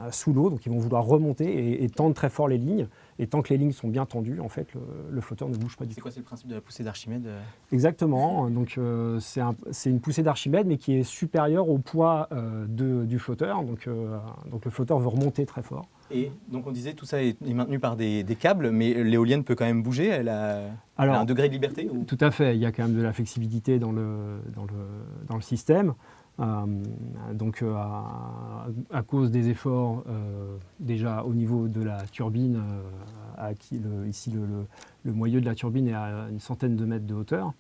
sous l'eau, donc ils vont vouloir remonter et tendre très fort les lignes. Et tant que les lignes sont bien tendues, en fait, le flotteur ne bouge pas du tout. C'est quoi, c'est le principe de la poussée d'Archimède? Exactement. Donc c'est une poussée d'Archimède, mais qui est supérieure au poids du flotteur. Donc le flotteur veut remonter très fort. Et donc on disait tout ça est maintenu par des câbles, mais l'éolienne peut quand même bouger. Elle a un degré de liberté ou... Tout à fait. Il y a quand même de la flexibilité dans le système. Donc à cause des efforts déjà au niveau de la turbine, ici le moyeu de la turbine est à une centaine de mètres de hauteur,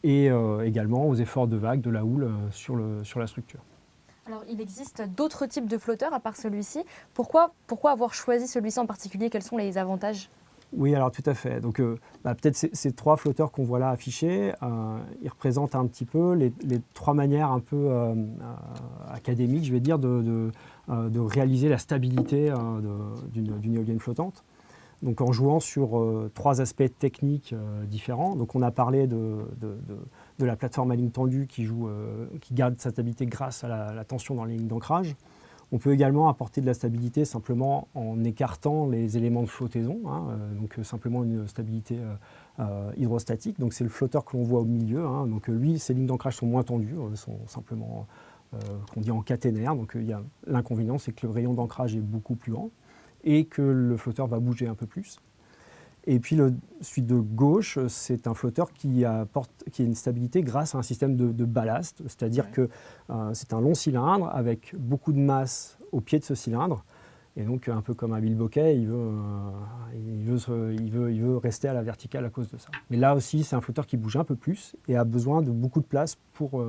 et également aux efforts de vagues, de la houle sur la structure. Alors, il existe d'autres types de flotteurs à part celui-ci. Pourquoi avoir choisi celui-ci en particulier? Quels sont les avantages? Oui, alors tout à fait. Donc peut-être ces 3 flotteurs qu'on voit là affichés, ils représentent un petit peu les 3 manières un peu académiques, je vais dire, de réaliser la stabilité d'une éolienne flottante. Donc en jouant sur 3 aspects techniques différents. Donc on a parlé de la plateforme à ligne tendue qui garde sa stabilité grâce à la tension dans les lignes d'ancrage. On peut également apporter de la stabilité simplement en écartant les éléments de flottaison, donc simplement une stabilité hydrostatique. Donc c'est le flotteur que l'on voit au milieu. Donc lui, ses lignes d'ancrage sont moins tendues, sont simplement qu'on dit en caténaire. Donc l'inconvénient, c'est que le rayon d'ancrage est beaucoup plus grand et que le flotteur va bouger un peu plus. Et puis celui de gauche, c'est un flotteur qui a une stabilité grâce à un système de ballast, c'est-à-dire que c'est un long cylindre avec beaucoup de masse au pied de ce cylindre. Et donc, un peu comme un bilboquet, il veut rester à la verticale à cause de ça. Mais là aussi, c'est un flotteur qui bouge un peu plus et a besoin de beaucoup de place pour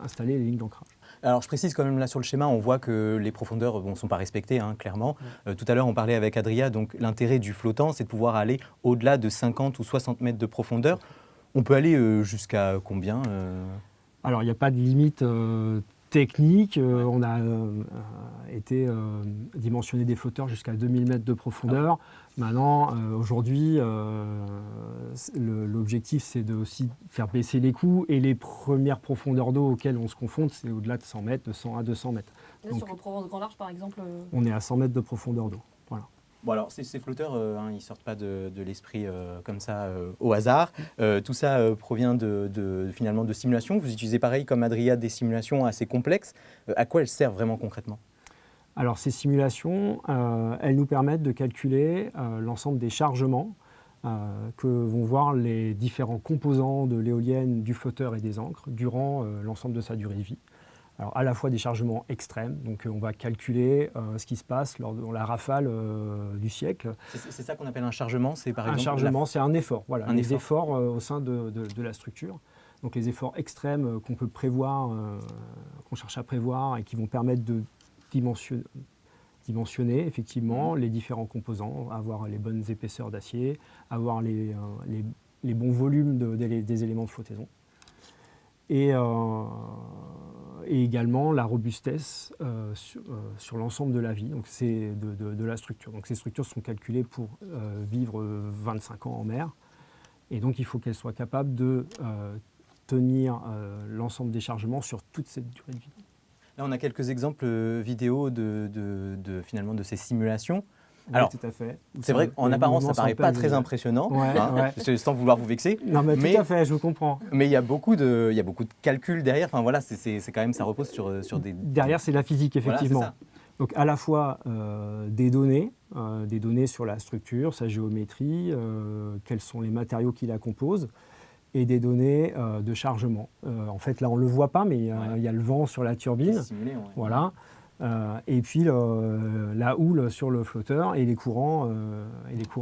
installer les lignes d'ancrage. Alors je précise quand même là sur le schéma, on voit que les profondeurs ne sont pas respectées, clairement. Tout à l'heure on parlait avec Adria, donc l'intérêt du flottant c'est de pouvoir aller au-delà de 50 ou 60 mètres de profondeur. On peut aller jusqu'à combien Alors il n'y a pas de limite technique. On a été dimensionner des flotteurs jusqu'à 2000 mètres de profondeur. Maintenant, aujourd'hui, l'objectif, c'est de aussi faire baisser les coûts. Et les premières profondeurs d'eau auxquelles on se confronte, c'est au-delà de 100 mètres, de 100 à 200 mètres. Là, sur le Provence Grand Large, par exemple On est à 100 mètres de profondeur d'eau. Voilà. Bon alors ces flotteurs, ils ne sortent pas de l'esprit comme ça au hasard. Tout ça provient finalement de simulations. Vous utilisez pareil comme Adria des simulations assez complexes. À quoi elles servent vraiment concrètement ? Alors ces simulations, elles nous permettent de calculer l'ensemble des chargements que vont voir les différents composants de l'éolienne, du flotteur et des ancres durant l'ensemble de sa durée de vie. Alors, à la fois des chargements extrêmes, donc on va calculer ce qui se passe lors de la rafale du siècle. C'est ça qu'on appelle un chargement, c'est par exemple... Un chargement, c'est un effort, voilà, un les efforts au sein de la structure. Donc les efforts extrêmes qu'on peut prévoir, qu'on cherche à prévoir et qui vont permettre de dimensionner effectivement les différents composants, avoir les bonnes épaisseurs d'acier, avoir les bons volumes des éléments de flottaison. Et également la robustesse sur l'ensemble de la vie, donc c'est de la structure. Donc ces structures sont calculées pour vivre 25 ans en mer, et donc il faut qu'elles soient capables de tenir l'ensemble des chargements sur toute cette durée de vie. Là, on a quelques exemples vidéo finalement de ces simulations. Alors, tout à fait. C'est vrai qu'en Les apparence, ça mouvements paraît sont pas très visibles. impressionnant, Ouais, ouais. c'est sans vouloir vous vexer. Non, mais Mais- tout à fait, je vous comprends. Mais il y a beaucoup de calculs derrière. Enfin voilà, c'est quand même, ça repose sur des. Derrière, c'est la physique, Voilà, c'est effectivement. ça. Donc à la fois des données sur la structure, sa géométrie, quels sont les matériaux qui la composent, et des données de chargement. En fait, là, on ne le voit pas, mais il y a le vent sur la turbine. Simulé, ouais. Voilà. Et puis la houle sur le flotteur et les courants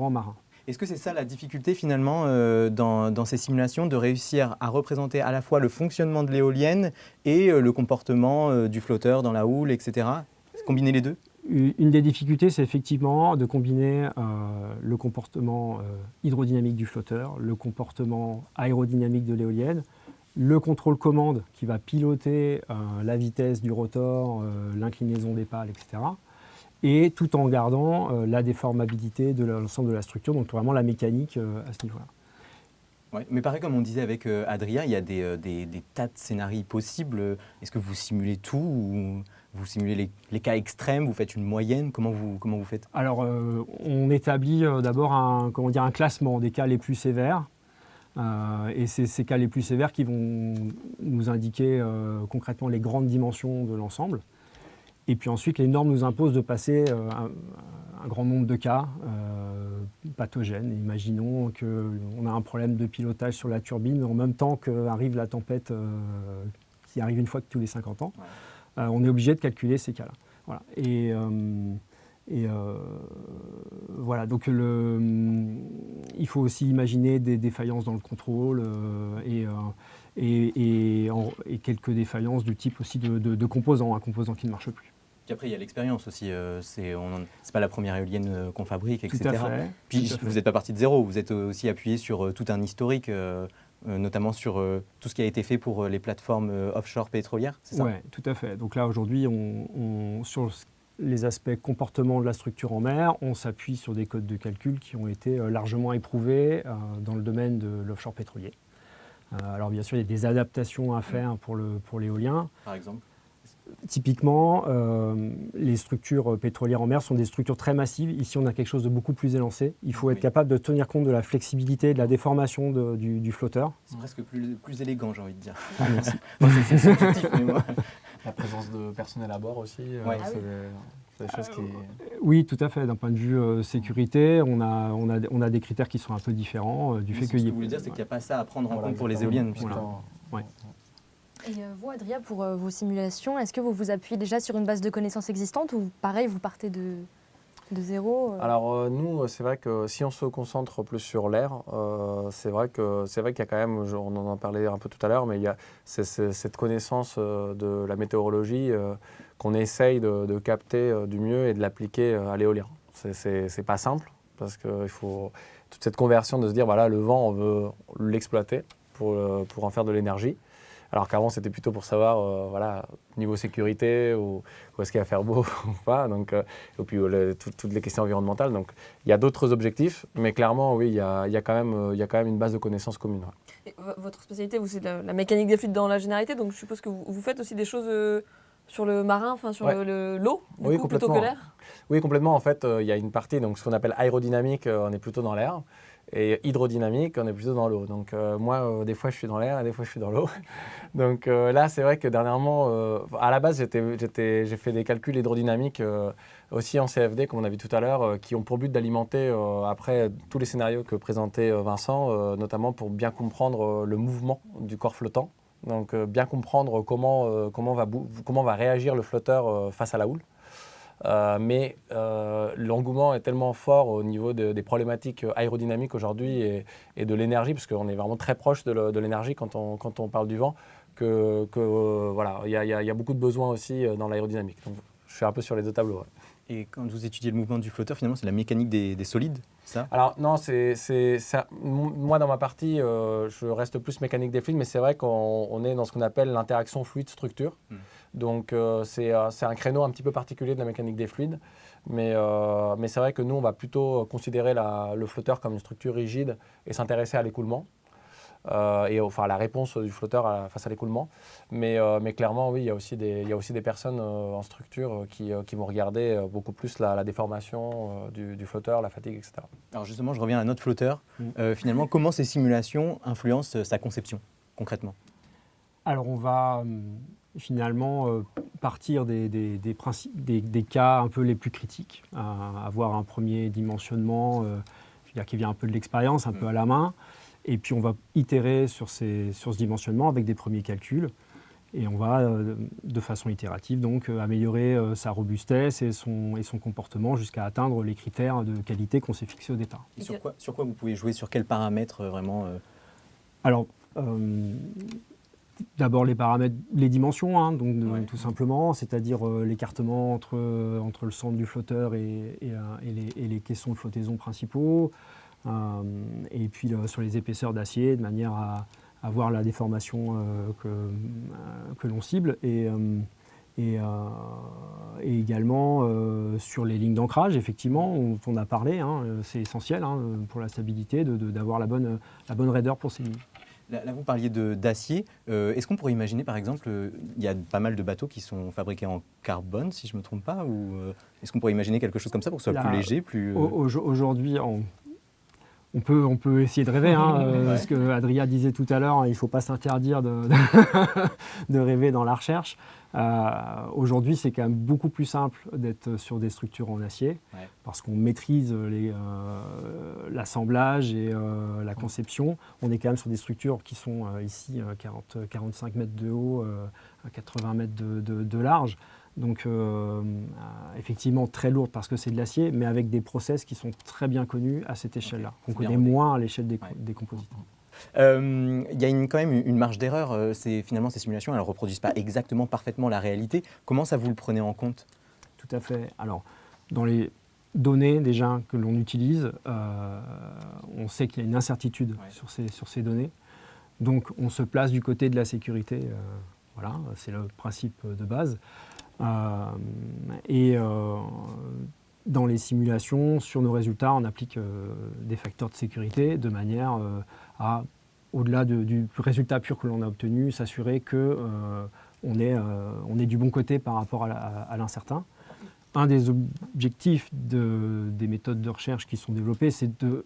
marins. Est-ce que c'est ça la difficulté finalement dans ces simulations, de réussir à représenter à la fois le fonctionnement de l'éolienne et le comportement du flotteur dans la houle, etc. Combiner les deux? Une des difficultés, c'est effectivement de combiner le comportement hydrodynamique du flotteur, le comportement aérodynamique de l'éolienne, le contrôle commande qui va piloter la vitesse du rotor, l'inclinaison des pales, etc. Et tout en gardant la déformabilité de l'ensemble de la structure, donc vraiment la mécanique à ce niveau-là. Ouais, mais pareil, comme on disait avec Adrien, il y a des tas de scénarios possibles. Est-ce que vous simulez tout ou vous simulez les cas extrêmes, vous faites une moyenne? Comment vous faites? Alors, on établit d'abord un classement des cas les plus sévères. Et c'est ces cas les plus sévères qui vont nous indiquer concrètement les grandes dimensions de l'ensemble. Et puis ensuite, les normes nous imposent de passer un grand nombre de cas pathogènes. Imaginons qu'on a un problème de pilotage sur la turbine en même temps qu'arrive la tempête qui arrive une fois tous les 50 ans. Ouais. On est obligé de calculer ces cas-là. Voilà. Voilà, donc il faut aussi imaginer des défaillances dans le contrôle et quelques défaillances du type aussi de composants, un composant qui ne marche plus. Puis après, il y a l'expérience aussi. C'est pas la première éolienne qu'on fabrique, etc. Tout à fait. Puis vous n'êtes pas parti de zéro, vous êtes aussi appuyé sur tout un historique, notamment sur tout ce qui a été fait pour les plateformes offshore pétrolières, c'est ça? Oui, tout à fait. Donc là, aujourd'hui, sur les aspects comportement de la structure en mer, on s'appuie sur des codes de calcul qui ont été largement éprouvés dans le domaine de l'offshore pétrolier. Alors bien sûr, il y a des adaptations à faire pour l'éolien. Par exemple? Typiquement, les structures pétrolières en mer sont des structures très massives. Ici, on a quelque chose de beaucoup plus élancé. Il faut être capable de tenir compte de la flexibilité, de la déformation du flotteur. C'est presque plus élégant, j'ai envie de dire. Ah, merci. C'est subjectif, mais moi... La présence de personnel à bord aussi, c'est des choses qui... Oui, tout à fait. D'un point de vue sécurité, on a des critères qui sont un peu différents du fait Ce que vous voulez dire, c'est qu'il n'y a pas ça à prendre en compte pour les éoliennes. Voilà. Ouais. Et vous, Adrien, pour vos simulations, est-ce que vous vous appuyez déjà sur une base de connaissances existante ou pareil, vous partez de zéro Alors nous, c'est vrai que si on se concentre plus sur l'air, c'est vrai qu'il y a quand même, on en parlait un peu tout à l'heure, mais il y a cette connaissance de la météorologie qu'on essaye de capter du mieux et de l'appliquer à l'éolien. C'est pas simple parce qu'il faut toute cette conversion de se dire voilà, le vent, on veut l'exploiter pour en faire de l'énergie. Alors qu'avant, c'était plutôt pour savoir, voilà, niveau sécurité, où est-ce qu'il va faire beau ou pas. Donc, et puis toutes les questions environnementales. Donc, il y a d'autres objectifs, mais clairement, oui, il y a quand même une base de connaissances communes. Ouais. Et votre spécialité, vous, c'est la mécanique des fluides dans la généralité. Donc, je suppose que vous faites aussi des choses sur le marin, enfin sur l'eau, du coup, plutôt que l'air. Oui, complètement. En fait, il y a une partie, donc ce qu'on appelle aérodynamique, on est plutôt dans l'air. Et hydrodynamique, on est plutôt dans l'eau. Donc moi, des fois, je suis dans l'air et des fois, je suis dans l'eau. Donc là, c'est vrai que dernièrement, à la base, j'ai fait des calculs hydrodynamiques aussi en CFD, comme on a vu tout à l'heure, qui ont pour but d'alimenter après tous les scénarios que présentait Vincent, notamment pour bien comprendre le mouvement du corps flottant. Donc bien comprendre comment va réagir le flotteur face à la houle. Mais l'engouement est tellement fort au niveau des problématiques aérodynamiques aujourd'hui et de l'énergie, parce qu'on est vraiment très proche de l'énergie quand on parle du vent, que voilà, il y a beaucoup de besoins aussi dans l'aérodynamique. Donc, je suis un peu sur les deux tableaux. Ouais. Et quand vous étudiez le mouvement du flotteur, finalement, c'est la mécanique des solides, ça? Alors non, c'est ça. Moi, dans ma partie, je reste plus mécanique des fluides, mais c'est vrai qu'on est dans ce qu'on appelle l'interaction fluide-structure. Donc c'est un créneau un petit peu particulier de la mécanique des fluides, mais c'est vrai que nous, on va plutôt considérer le flotteur comme une structure rigide et s'intéresser à l'écoulement. et enfin la réponse du flotteur face à l'écoulement. Mais clairement, oui, il y a aussi des personnes en structure qui vont regarder beaucoup plus la déformation du flotteur, la fatigue, etc. Alors justement, je reviens à notre flotteur. Finalement, comment ces simulations influencent sa conception, concrètement? Alors on va finalement partir des cas un peu les plus critiques, avoir un premier dimensionnement qui vient un peu de l'expérience, un peu à la main, et puis on va itérer sur ce dimensionnement avec des premiers calculs, et on va de façon itérative donc améliorer sa robustesse et son comportement jusqu'à atteindre les critères de qualité qu'on s'est fixés au départ. Et sur quoi vous pouvez jouer? Sur quels paramètres vraiment Alors, d'abord les paramètres, les dimensions, hein, donc tout simplement, c'est-à-dire l'écartement entre le centre du flotteur et les caissons de flottaison principaux, et puis sur les épaisseurs d'acier, de manière à avoir la déformation que l'on cible, et également sur les lignes d'ancrage, effectivement, dont on a parlé, hein, c'est essentiel pour la stabilité d'avoir la bonne raideur pour ces lignes. Là, vous parliez d'acier. Est-ce qu'on pourrait imaginer, par exemple, il y a pas mal de bateaux qui sont fabriqués en carbone, si je ne me trompe pas, ou est-ce qu'on pourrait imaginer quelque chose comme ça pour que ce soit plus léger, plus... Aujourd'hui, on peut essayer de rêver, ce que Adria disait tout à l'heure, il ne faut pas s'interdire de rêver dans la recherche. Aujourd'hui, c'est quand même beaucoup plus simple d'être sur des structures en acier, parce qu'on maîtrise l'assemblage et la conception. On est quand même sur des structures qui sont ici 45 mètres de haut, 80 mètres de large. Donc effectivement très lourde parce que c'est de l'acier, mais avec des process qui sont très bien connus à cette échelle-là, qu'on connaît moins à l'échelle des composites. Il y a quand même une marge d'erreur. Finalement, ces simulations, elles ne reproduisent pas exactement parfaitement la réalité. Comment ça, vous le prenez en compte? Tout à fait. Alors, dans les données déjà que l'on utilise, on sait qu'il y a une incertitude sur ces données. Donc, on se place du côté de la sécurité. Voilà, c'est le principe de base. Dans les simulations, sur nos résultats, on applique des facteurs de sécurité de manière à, au-delà du résultat pur que l'on a obtenu, s'assurer qu'on est du bon côté par rapport à l'incertain. Un des objectifs des méthodes de recherche qui sont développées, c'est de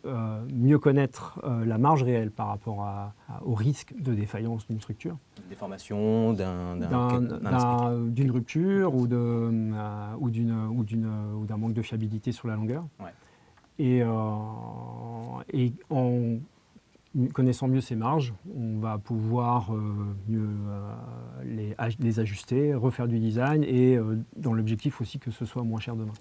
mieux connaître la marge réelle par rapport au risque de défaillance d'une structure. Des formations, d'une rupture ou d'un manque de fiabilité sur la longueur. Et en connaissant mieux ces marges, on va pouvoir mieux les ajuster, refaire du design et dans l'objectif aussi que ce soit moins cher demain.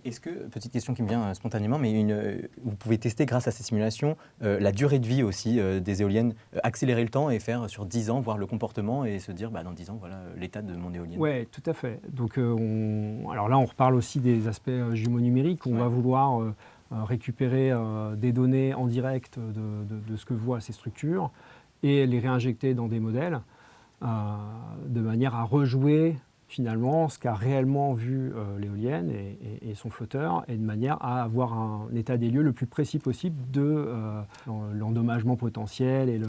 Est-ce que, petite question qui me vient spontanément, mais vous pouvez tester grâce à ces simulations la durée de vie aussi des éoliennes, accélérer le temps et faire sur 10 ans, voir le comportement et se dire dans 10 ans, voilà l'état de mon éolienne. Oui, tout à fait. Donc, alors là, on reparle aussi des aspects jumeaux numériques. On va vouloir récupérer des données en direct de ce que voient ces structures et les réinjecter dans des modèles de manière à rejouer finalement ce qu'a réellement vu l'éolienne et son flotteur, et de manière à avoir un état des lieux le plus précis possible de l'endommagement potentiel et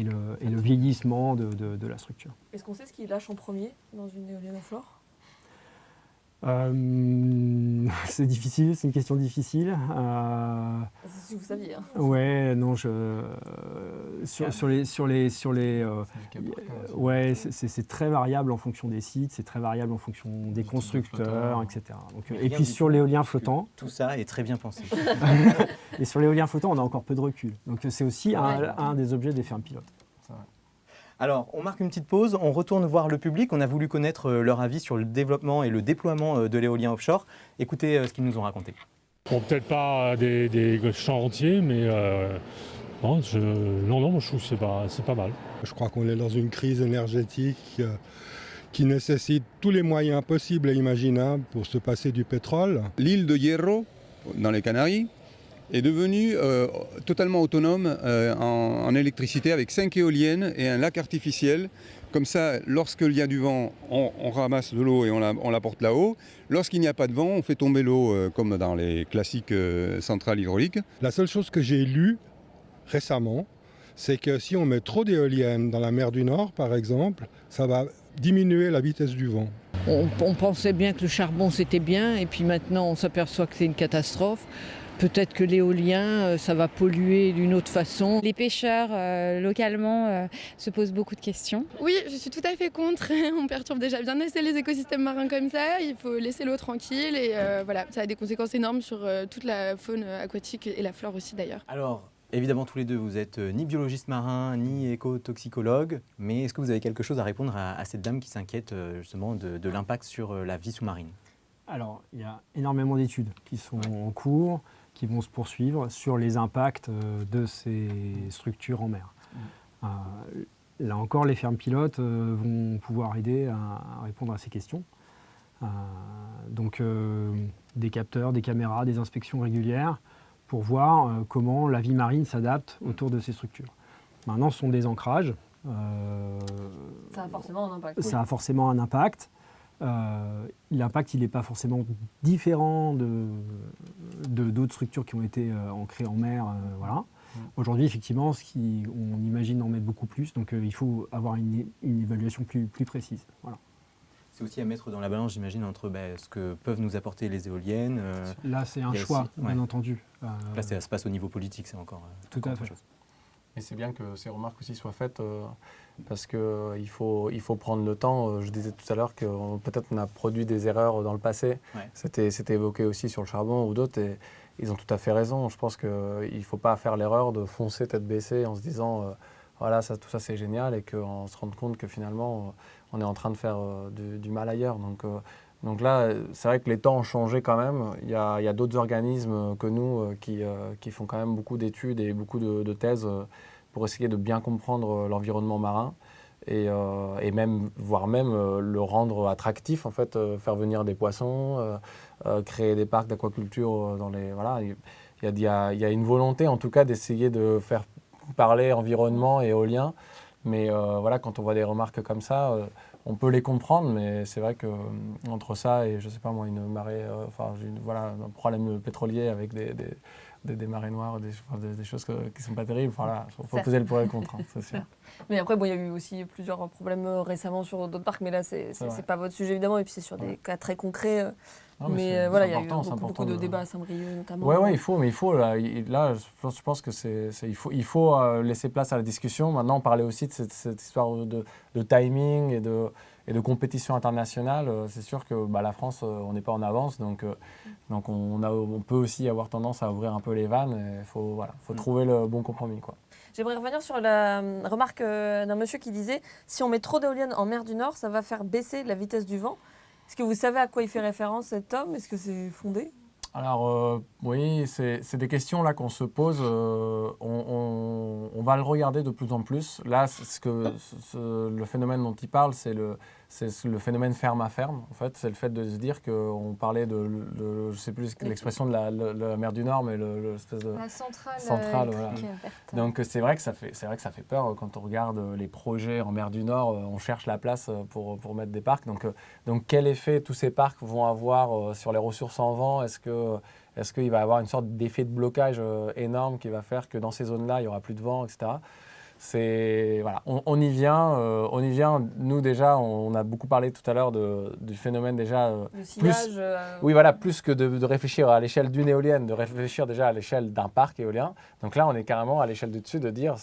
le vieillissement de la structure. Est-ce qu'on sait ce qui lâche en premier dans une éolienne offshore? C'est difficile, c'est une question difficile. Si vous saviez. Ouais, non, c'est très variable en fonction des sites, c'est très variable en fonction des constructeurs, etc. Donc, et puis sur l'éolien flottant, tout ça est très bien pensé. Et sur l'éolien flottant, on a encore peu de recul. Donc c'est aussi un des objets des fermes pilotes. Alors, on marque une petite pause, on retourne voir le public. On a voulu connaître leur avis sur le développement et le déploiement de l'éolien offshore. Écoutez ce qu'ils nous ont raconté. Bon, peut-être pas des champs entiers, mais moi, je trouve que c'est pas mal. Je crois qu'on est dans une crise énergétique qui nécessite tous les moyens possibles et imaginables pour se passer du pétrole. L'île de Hierro, dans les Canaries, est devenue totalement autonome en électricité avec 5 éoliennes et un lac artificiel. Comme ça, lorsqu'il y a du vent, on ramasse de l'eau et on la porte là-haut. Lorsqu'il n'y a pas de vent, on fait tomber l'eau comme dans les classiques centrales hydrauliques. La seule chose que j'ai lue récemment, c'est que si on met trop d'éoliennes dans la mer du Nord, par exemple, ça va diminuer la vitesse du vent. On pensait bien que le charbon c'était bien et puis maintenant on s'aperçoit que c'est une catastrophe. Peut-être que l'éolien, ça va polluer d'une autre façon. Les pêcheurs localement se posent beaucoup de questions. Oui, je suis tout à fait contre. On perturbe déjà bien assez les écosystèmes marins comme ça. Il faut laisser l'eau tranquille et voilà, ça a des conséquences énormes sur toute la faune aquatique et la flore aussi d'ailleurs. Alors, évidemment, tous les deux, vous êtes ni biologiste marin, ni écotoxicologue, mais est-ce que vous avez quelque chose à répondre à cette dame qui s'inquiète justement de l'impact sur la vie sous-marine? Alors, il y a énormément d'études qui sont en cours, qui vont se poursuivre sur les impacts de ces structures en mer. Là encore, les fermes pilotes vont pouvoir aider à répondre à ces questions. Donc, des capteurs, des caméras, des inspections régulières pour voir comment la vie marine s'adapte autour de ces structures. Maintenant, ce sont des ancrages. Ça a forcément un impact. Ça a forcément un impact. L'impact, il n'est pas forcément différent d'autres structures qui ont été ancrées en mer. Voilà. Aujourd'hui, effectivement, on imagine en mettre beaucoup plus, donc il faut avoir une évaluation plus précise. Voilà. C'est aussi à mettre dans la balance, j'imagine, entre ce que peuvent nous apporter les éoliennes. Là, c'est un choix, aussi, bien entendu. Là, ça se passe au niveau politique, c'est encore tout à fait. Chose. Et c'est bien que ces remarques aussi soient faites parce qu'il faut prendre le temps. Je disais tout à l'heure que peut-être on a produit des erreurs dans le passé. Ouais. C'était évoqué aussi sur le charbon ou d'autres et ils ont tout à fait raison. Je pense qu'il ne faut pas faire l'erreur de foncer tête baissée en se disant voilà, tout ça c'est génial et qu'on se rende compte que finalement on est en train de faire du mal ailleurs. Donc là, c'est vrai que les temps ont changé quand même. Il y a d'autres organismes que nous qui font quand même beaucoup d'études et beaucoup de thèses pour essayer de bien comprendre l'environnement marin et voire même le rendre attractif, en fait, faire venir des poissons, créer des parcs d'aquaculture dans les... Voilà, il y a une volonté en tout cas d'essayer de faire parler environnement et éolien. Mais voilà, quand on voit des remarques comme ça, on peut les comprendre, mais c'est vrai qu'entre ça et, je ne sais pas moi, une marée, voilà, un problème pétrolier avec des marées noires, des choses qui ne sont pas terribles, voilà, il faut peser le pour et le contre, hein, c'est sûr. Mais après, il y a eu aussi plusieurs problèmes récemment sur d'autres parcs, mais là, c'est pas votre sujet évidemment, et puis c'est sur des cas très concrets. Non, mais voilà, il y a eu beaucoup de débats à Saint-Brieuc notamment. Oui, il faut là, je pense que il faut laisser place à la discussion. Maintenant, on parlait aussi de cette histoire de timing et de compétition internationale. C'est sûr que la France, on n'est pas en avance, donc on peut aussi avoir tendance à ouvrir un peu les vannes. Il faut trouver le bon compromis, quoi. J'aimerais revenir sur la remarque d'un monsieur qui disait « Si on met trop d'éoliennes en mer du Nord, ça va faire baisser la vitesse du vent ». Est-ce que vous savez à quoi il fait référence, cet homme? Est-ce que c'est fondé? Alors oui, c'est des questions là qu'on se pose. On va le regarder de plus en plus. Là, le phénomène dont il parle, c'est le phénomène ferme à ferme. En fait, c'est le fait de se dire qu'on parlait je ne sais plus l'expression de la mer du Nord, mais l'espèce de la centrale voilà. Verte. Donc c'est vrai que ça fait peur quand on regarde les projets en mer du Nord. On cherche la place pour mettre des parcs. Donc quel effet tous ces parcs vont avoir sur les ressources en vent? Est-ce qu'il va y avoir une sorte d'effet de blocage énorme qui va faire que dans ces zones-là, il n'y aura plus de vent, etc. Voilà, on y vient. Nous déjà, on a beaucoup parlé tout à l'heure du phénomène déjà. Le sillage. Oui, voilà, plus que de réfléchir à l'échelle d'une éolienne, de réfléchir déjà à l'échelle d'un parc éolien. Donc là, on est carrément à l'échelle du dessus de dire,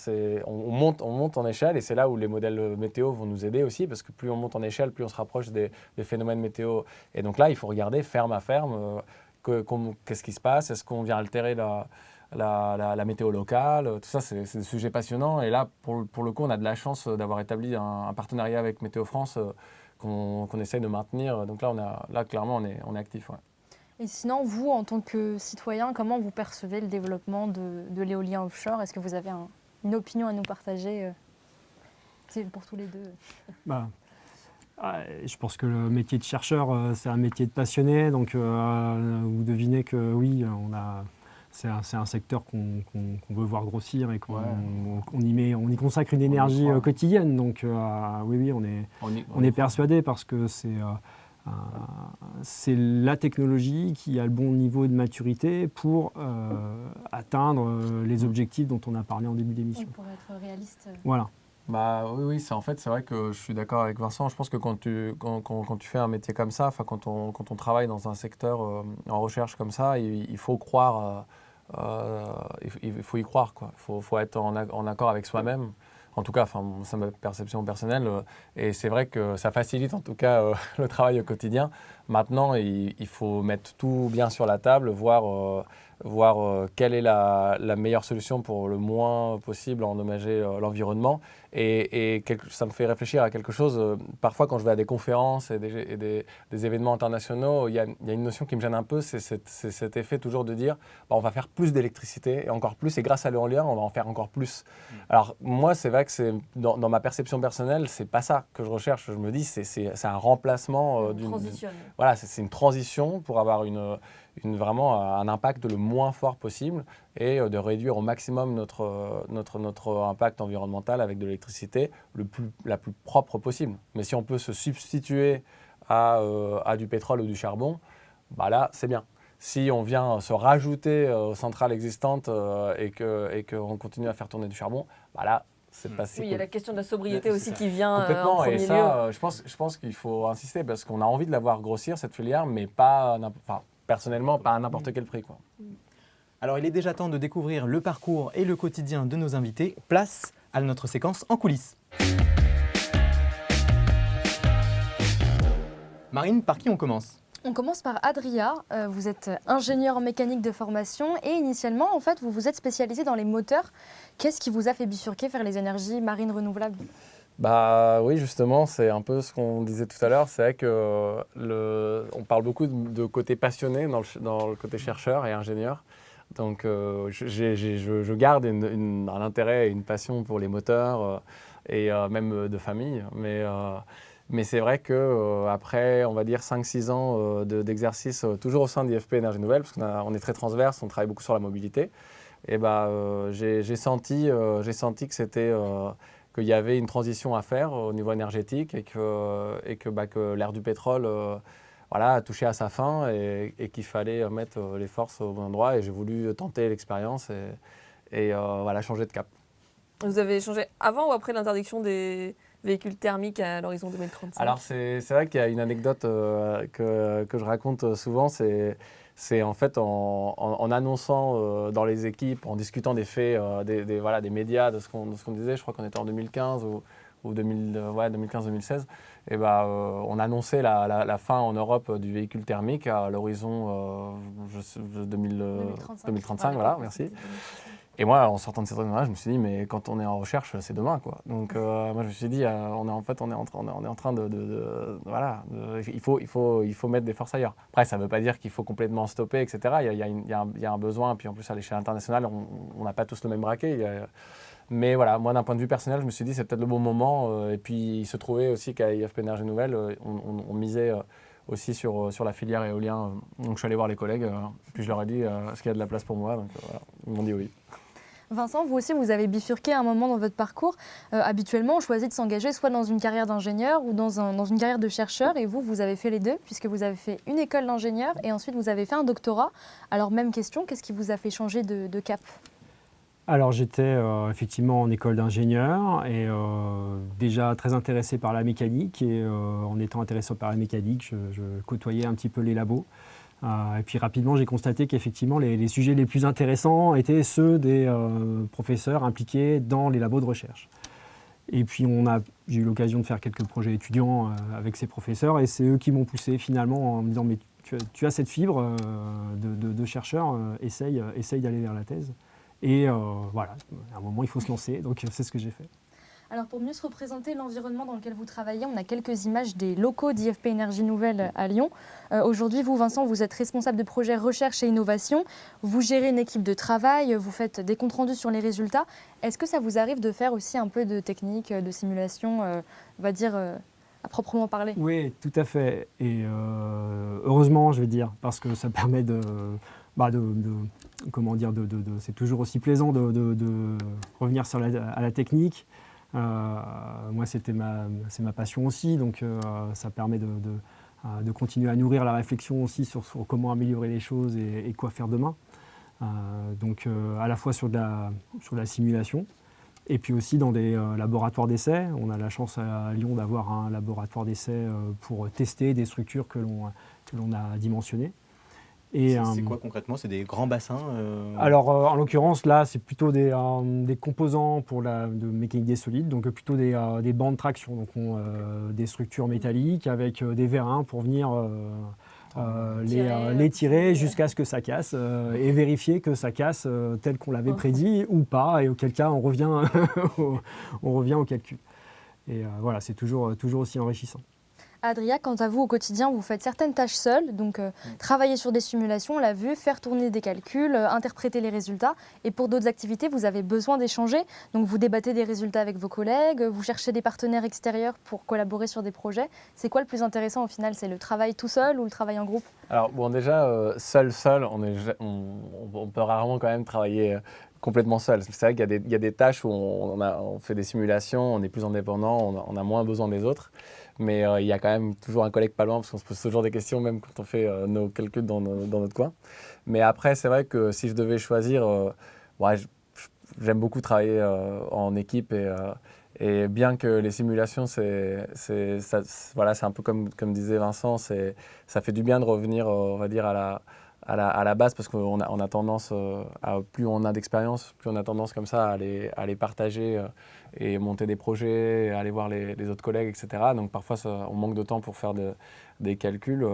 on monte en échelle et c'est là où les modèles météo vont nous aider aussi parce que plus on monte en échelle, plus on se rapproche des phénomènes météo. Et donc là, il faut regarder ferme à ferme qu'est-ce qui se passe, est-ce qu'on vient altérer la météo locale, tout ça, c'est des sujets passionnants. Et là, pour le coup, on a de la chance d'avoir établi un partenariat avec Météo France qu'on essaye de maintenir. Donc là, clairement, on est actif. Ouais. Et sinon, vous, en tant que citoyen, comment vous percevez le développement de l'éolien offshore? Est-ce que vous avez une opinion à nous partager pour tous les deux? Je pense que le métier de chercheur, c'est un métier de passionné. Donc, vous devinez que oui, c'est un secteur qu'on veut voir grossir et qu'on y consacre une énergie quotidienne. Donc, oui, on est persuadé parce que C'est la technologie qui a le bon niveau de maturité pour atteindre les objectifs dont on a parlé en début d'émission. Pour être réaliste. Voilà. Bah oui, c'est vrai que je suis d'accord avec Vincent. Je pense que quand tu fais un métier comme ça, quand on travaille dans un secteur en recherche comme ça, il faut croire, il faut y croire, quoi. Faut être en accord avec soi-même. En tout cas, c'est ma perception personnelle. Et c'est vrai que ça facilite en tout cas le travail au quotidien. Maintenant, il faut mettre tout bien sur la table, voir quelle est la meilleure solution pour le moins possible endommager l'environnement. Et ça me fait réfléchir à quelque chose. Parfois, quand je vais à des conférences et des événements internationaux, il y a une notion qui me gêne un peu, c'est cet effet toujours de dire on va faire plus d'électricité et encore plus, et grâce à l'éolien, on va en faire encore plus. Alors moi, c'est vrai que dans ma perception personnelle, c'est pas ça que je recherche. Je me dis c'est un remplacement voilà, c'est une transition pour avoir vraiment un impact le moins fort possible et de réduire au maximum notre impact environnemental avec de l'électricité la plus propre possible. Mais si on peut se substituer à du pétrole ou du charbon, bah là, c'est bien. Si on vient se rajouter aux centrales existantes et qu'on continue à faire tourner du charbon, bah là, c'est pas si cool. Il y a la question de la sobriété aussi qui vient complètement, en premier et ça, je pense qu'il faut insister parce qu'on a envie de la voir grossir, cette filière, mais pas, personnellement, pas à n'importe quel prix, quoi. Alors il est déjà temps de découvrir le parcours et le quotidien de nos invités. Place à notre séquence en coulisses. Marine, par qui on commence ? On commence par Adria. Vous êtes ingénieur en mécanique de formation et initialement, en fait, vous vous êtes spécialisé dans les moteurs. Qu'est-ce qui vous a fait bifurquer vers les énergies marines renouvelables ? Bah oui, justement, c'est un peu ce qu'on disait tout à l'heure. C'est vrai que on parle beaucoup de côté passionné dans le côté chercheur et ingénieur. Donc je garde un intérêt et une passion pour les moteurs et même de famille. Mais c'est vrai qu'après, on va dire 5-6 ans d'exercice, toujours au sein d'IFP Énergie Nouvelle, parce qu'on est très transverse, on travaille beaucoup sur la mobilité, et j'ai senti que qu'il y avait une transition à faire au niveau énergétique et que l'ère du pétrole a touché à sa fin et qu'il fallait mettre les forces au bon endroit. Et j'ai voulu tenter l'expérience et changer de cap. Vous avez changé avant ou après l'interdiction des véhicules thermiques à l'horizon 2035 ? Alors c'est vrai qu'il y a une anecdote que je raconte souvent, c'est en fait en annonçant dans les équipes, en discutant des faits, des médias, de ce qu'on disait, je crois qu'on était en 2015 ou 2015-2016, et on annonçait la fin en Europe du véhicule thermique à l'horizon 2035, voilà, merci. Et moi, en sortant de cette réunion-là, je me suis dit, mais quand on est en recherche, c'est demain, quoi. Donc, moi, je me suis dit, on est en train il faut mettre des forces ailleurs. Après, ça ne veut pas dire qu'il faut complètement stopper, etc. Il y a un besoin, puis en plus, à l'échelle internationale, on n'a pas tous le même braquet. Mais voilà, moi, d'un point de vue personnel, je me suis dit, c'est peut-être le bon moment. Et puis, il se trouvait aussi qu'à IFP Énergie Nouvelle, on misait aussi sur la filière éolien. Donc, je suis allé voir les collègues, puis je leur ai dit, est-ce qu'il y a de la place pour moi ? Donc, voilà, ils m'ont dit oui. Vincent, vous aussi, vous avez bifurqué à un moment dans votre parcours. Habituellement, on choisit de s'engager soit dans une carrière d'ingénieur ou dans une carrière de chercheur. Et vous avez fait les deux, puisque vous avez fait une école d'ingénieur et ensuite vous avez fait un doctorat. Alors, même question, qu'est-ce qui vous a fait changer de cap ? Alors, j'étais effectivement en école d'ingénieur et déjà très intéressé par la mécanique. Et en étant intéressé par la mécanique, je côtoyais un petit peu les labos. Et puis rapidement, j'ai constaté qu'effectivement, les sujets les plus intéressants étaient ceux des professeurs impliqués dans les labos de recherche. Et puis j'ai eu l'occasion de faire quelques projets étudiants avec ces professeurs et c'est eux qui m'ont poussé finalement en me disant « mais tu as cette fibre de chercheur, essaye d'aller vers la thèse ». Et voilà, à un moment, il faut se lancer, donc c'est ce que j'ai fait. Alors pour mieux se représenter l'environnement dans lequel vous travaillez, on a quelques images des locaux d'IFP Énergie Nouvelle à Lyon. Aujourd'hui, vous, Vincent, vous êtes responsable de projet recherche et innovation. Vous gérez une équipe de travail, vous faites des comptes rendus sur les résultats. Est-ce que ça vous arrive de faire aussi un peu de technique, de simulation, on va dire, à proprement parler ? Oui, tout à fait. Et heureusement, je vais dire, parce que ça permet c'est toujours aussi plaisant de revenir à la technique. Moi, c'est ma passion aussi, donc ça permet de continuer à nourrir la réflexion aussi sur comment améliorer les choses et quoi faire demain. Donc à la fois sur la simulation, et puis aussi dans des laboratoires d'essai. On a la chance à Lyon d'avoir un laboratoire d'essai pour tester des structures que l'on a dimensionnées. C'est quoi concrètement? C'est des grands bassins Alors en l'occurrence là c'est plutôt des composants de mécanique des solides, donc plutôt des bancs de traction, donc des structures métalliques avec des vérins pour venir les tirer jusqu'à ce que ça casse et vérifier que ça casse tel qu'on l'avait prédit ou pas, et auquel cas on revient, on revient au calcul. Et voilà, c'est toujours aussi enrichissant. Adria, quant à vous, au quotidien, vous faites certaines tâches seules, donc travailler sur des simulations, on l'a vu, faire tourner des calculs, interpréter les résultats. Et pour d'autres activités, vous avez besoin d'échanger. Donc vous débattez des résultats avec vos collègues, vous cherchez des partenaires extérieurs pour collaborer sur des projets. C'est quoi le plus intéressant au final? C'est le travail tout seul ou le travail en groupe? Alors bon, déjà, seul, on peut rarement quand même travailler complètement seul. C'est vrai qu'il y a des tâches où on fait des simulations, on est plus indépendant, on a moins besoin des autres. Mais il y a quand même toujours un collègue pas loin parce qu'on se pose toujours des questions même quand on fait nos calculs dans notre coin. Mais après, c'est vrai que si je devais choisir, j'aime beaucoup travailler en équipe et bien que les simulations, c'est un peu comme disait Vincent, ça fait du bien de revenir, on va dire, à la base parce qu'on a tendance, plus on a d'expérience, plus on a tendance comme ça à les partager et monter des projets, aller voir les autres collègues, etc. Donc parfois on manque de temps pour faire des calculs,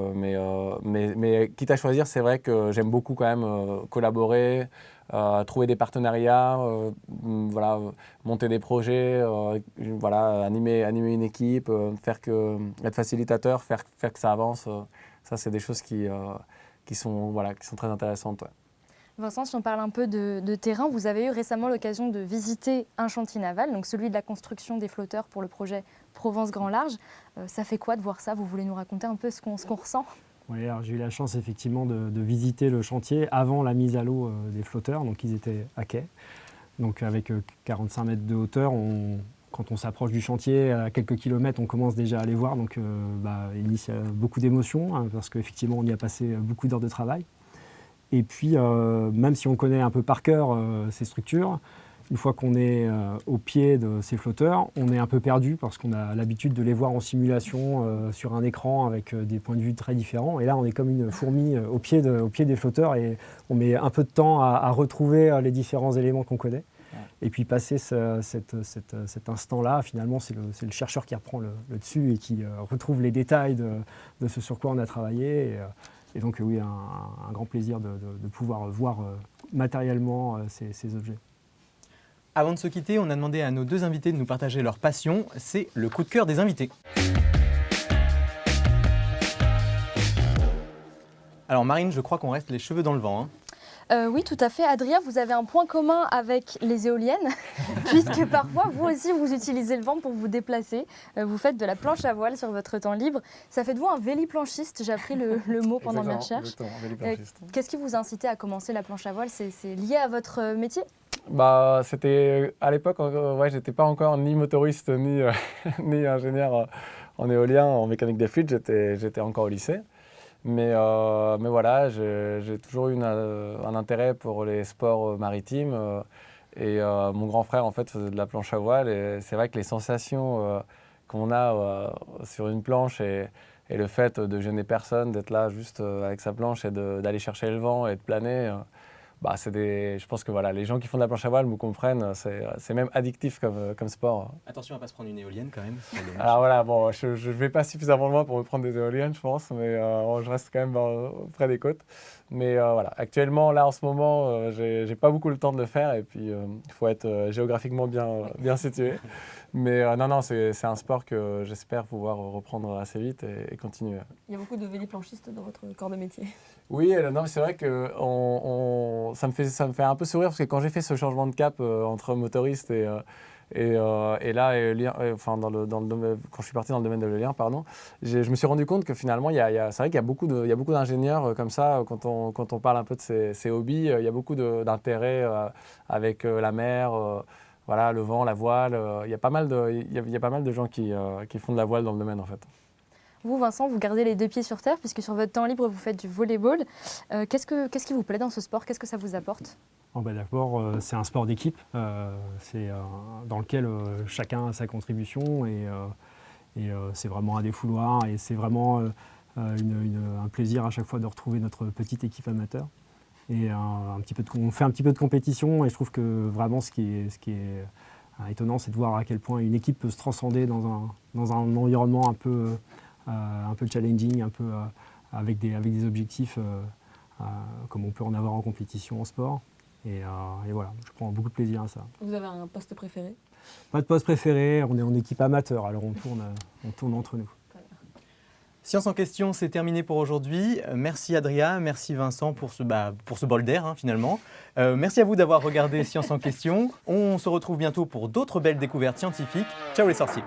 mais quitte à choisir, c'est vrai que j'aime beaucoup quand même collaborer, trouver des partenariats, monter des projets, animer une équipe, être facilitateur, faire que ça avance. Ça, c'est des choses qui sont très intéressantes. Ouais. Vincent, si on parle un peu de terrain, vous avez eu récemment l'occasion de visiter un chantier naval, donc celui de la construction des flotteurs pour le projet Provence Grand Large. Ça fait quoi de voir ça? Vous voulez nous raconter un peu ce qu'on ressent? Oui, alors j'ai eu la chance effectivement de visiter le chantier avant la mise à l'eau des flotteurs, donc ils étaient à quai. Donc avec 45 mètres de hauteur, quand on s'approche du chantier à quelques kilomètres, on commence déjà à les voir, donc il y a beaucoup d'émotions, parce qu'effectivement on y a passé beaucoup d'heures de travail. Et puis, même si on connaît un peu par cœur ces structures, une fois qu'on est au pied de ces flotteurs, on est un peu perdu parce qu'on a l'habitude de les voir en simulation sur un écran avec des points de vue très différents. Et là, on est comme une fourmi au pied des flotteurs et on met un peu de temps à retrouver les différents éléments qu'on connaît. Et puis passer cet instant-là, finalement, c'est le chercheur qui reprend le dessus et qui retrouve les détails de ce sur quoi on a travaillé. Et donc oui, un grand plaisir de pouvoir voir matériellement ces objets. Avant de se quitter, on a demandé à nos deux invités de nous partager leur passion. C'est le coup de cœur des invités. Alors Marine, je crois qu'on reste les cheveux dans le vent. Oui, tout à fait. Adria, vous avez un point commun avec les éoliennes, puisque parfois, vous aussi, vous utilisez le vent pour vous déplacer. Vous faites de la planche à voile sur votre temps libre. Ça fait de vous un véliplanchiste, j'ai appris le mot pendant mes recherches. Qu'est-ce qui vous a incité à commencer la planche à voile? C'est lié à votre métier? C'était à l'époque, j'étais pas encore ni motoriste ni ingénieur en éolien, en mécanique des fluides, j'étais encore au lycée. Mais voilà, j'ai toujours eu un intérêt pour les sports maritimes et mon grand frère en fait faisait de la planche à voile et c'est vrai que les sensations qu'on a sur une planche et le fait de gêner personne, d'être là juste avec sa planche et d'aller chercher le vent et de planer, je pense que voilà, les gens qui font de la planche à voile me comprennent, c'est même addictif comme sport. Attention à ne pas se prendre une éolienne quand même. Alors voilà, bon, je ne vais pas suffisamment loin pour me prendre des éoliennes, je pense, mais je reste quand même près des côtes. Mais voilà, actuellement, là, en ce moment, j'ai pas beaucoup le temps de le faire et puis il faut être géographiquement bien situé. Mais non, c'est un sport que j'espère pouvoir reprendre assez vite et continuer. Il y a beaucoup de véliplanchistes dans votre corps de métier. Oui, non, mais c'est vrai que ça me fait un peu sourire parce que quand j'ai fait ce changement de cap entre motoriste et là, dans le domaine, quand je suis parti dans le domaine de l'éolien, je me suis rendu compte que finalement, c'est vrai qu'il y a beaucoup d'ingénieurs comme ça. Quand on parle un peu de ces hobbies, il y a beaucoup d'intérêt avec la mer. Le vent, la voile, il y a pas mal de gens qui font de la voile dans le domaine en fait. Vous, Vincent, vous gardez les 2 pieds sur terre puisque sur votre temps libre, vous faites du volleyball. Qu'est-ce qui vous plaît dans ce sport? Qu'est-ce que ça vous apporte? D'abord, c'est un sport d'équipe, c'est dans lequel chacun a sa contribution et c'est vraiment un défouloir et c'est vraiment un plaisir à chaque fois de retrouver notre petite équipe amateur. Et on fait un petit peu de compétition et je trouve que vraiment ce qui est étonnant, c'est de voir à quel point une équipe peut se transcender dans un environnement un peu challenging, un peu avec des objectifs comme on peut en avoir en compétition en sport. Et voilà, je prends beaucoup de plaisir à ça. Vous avez un poste préféré? Pas de poste préféré, on est en équipe amateur, alors on tourne entre nous. Science en question, c'est terminé pour aujourd'hui. Merci Adria, merci Vincent pour ce bol d'air finalement. Merci à vous d'avoir regardé Science en question. On se retrouve bientôt pour d'autres belles découvertes scientifiques. Ciao les sorciers!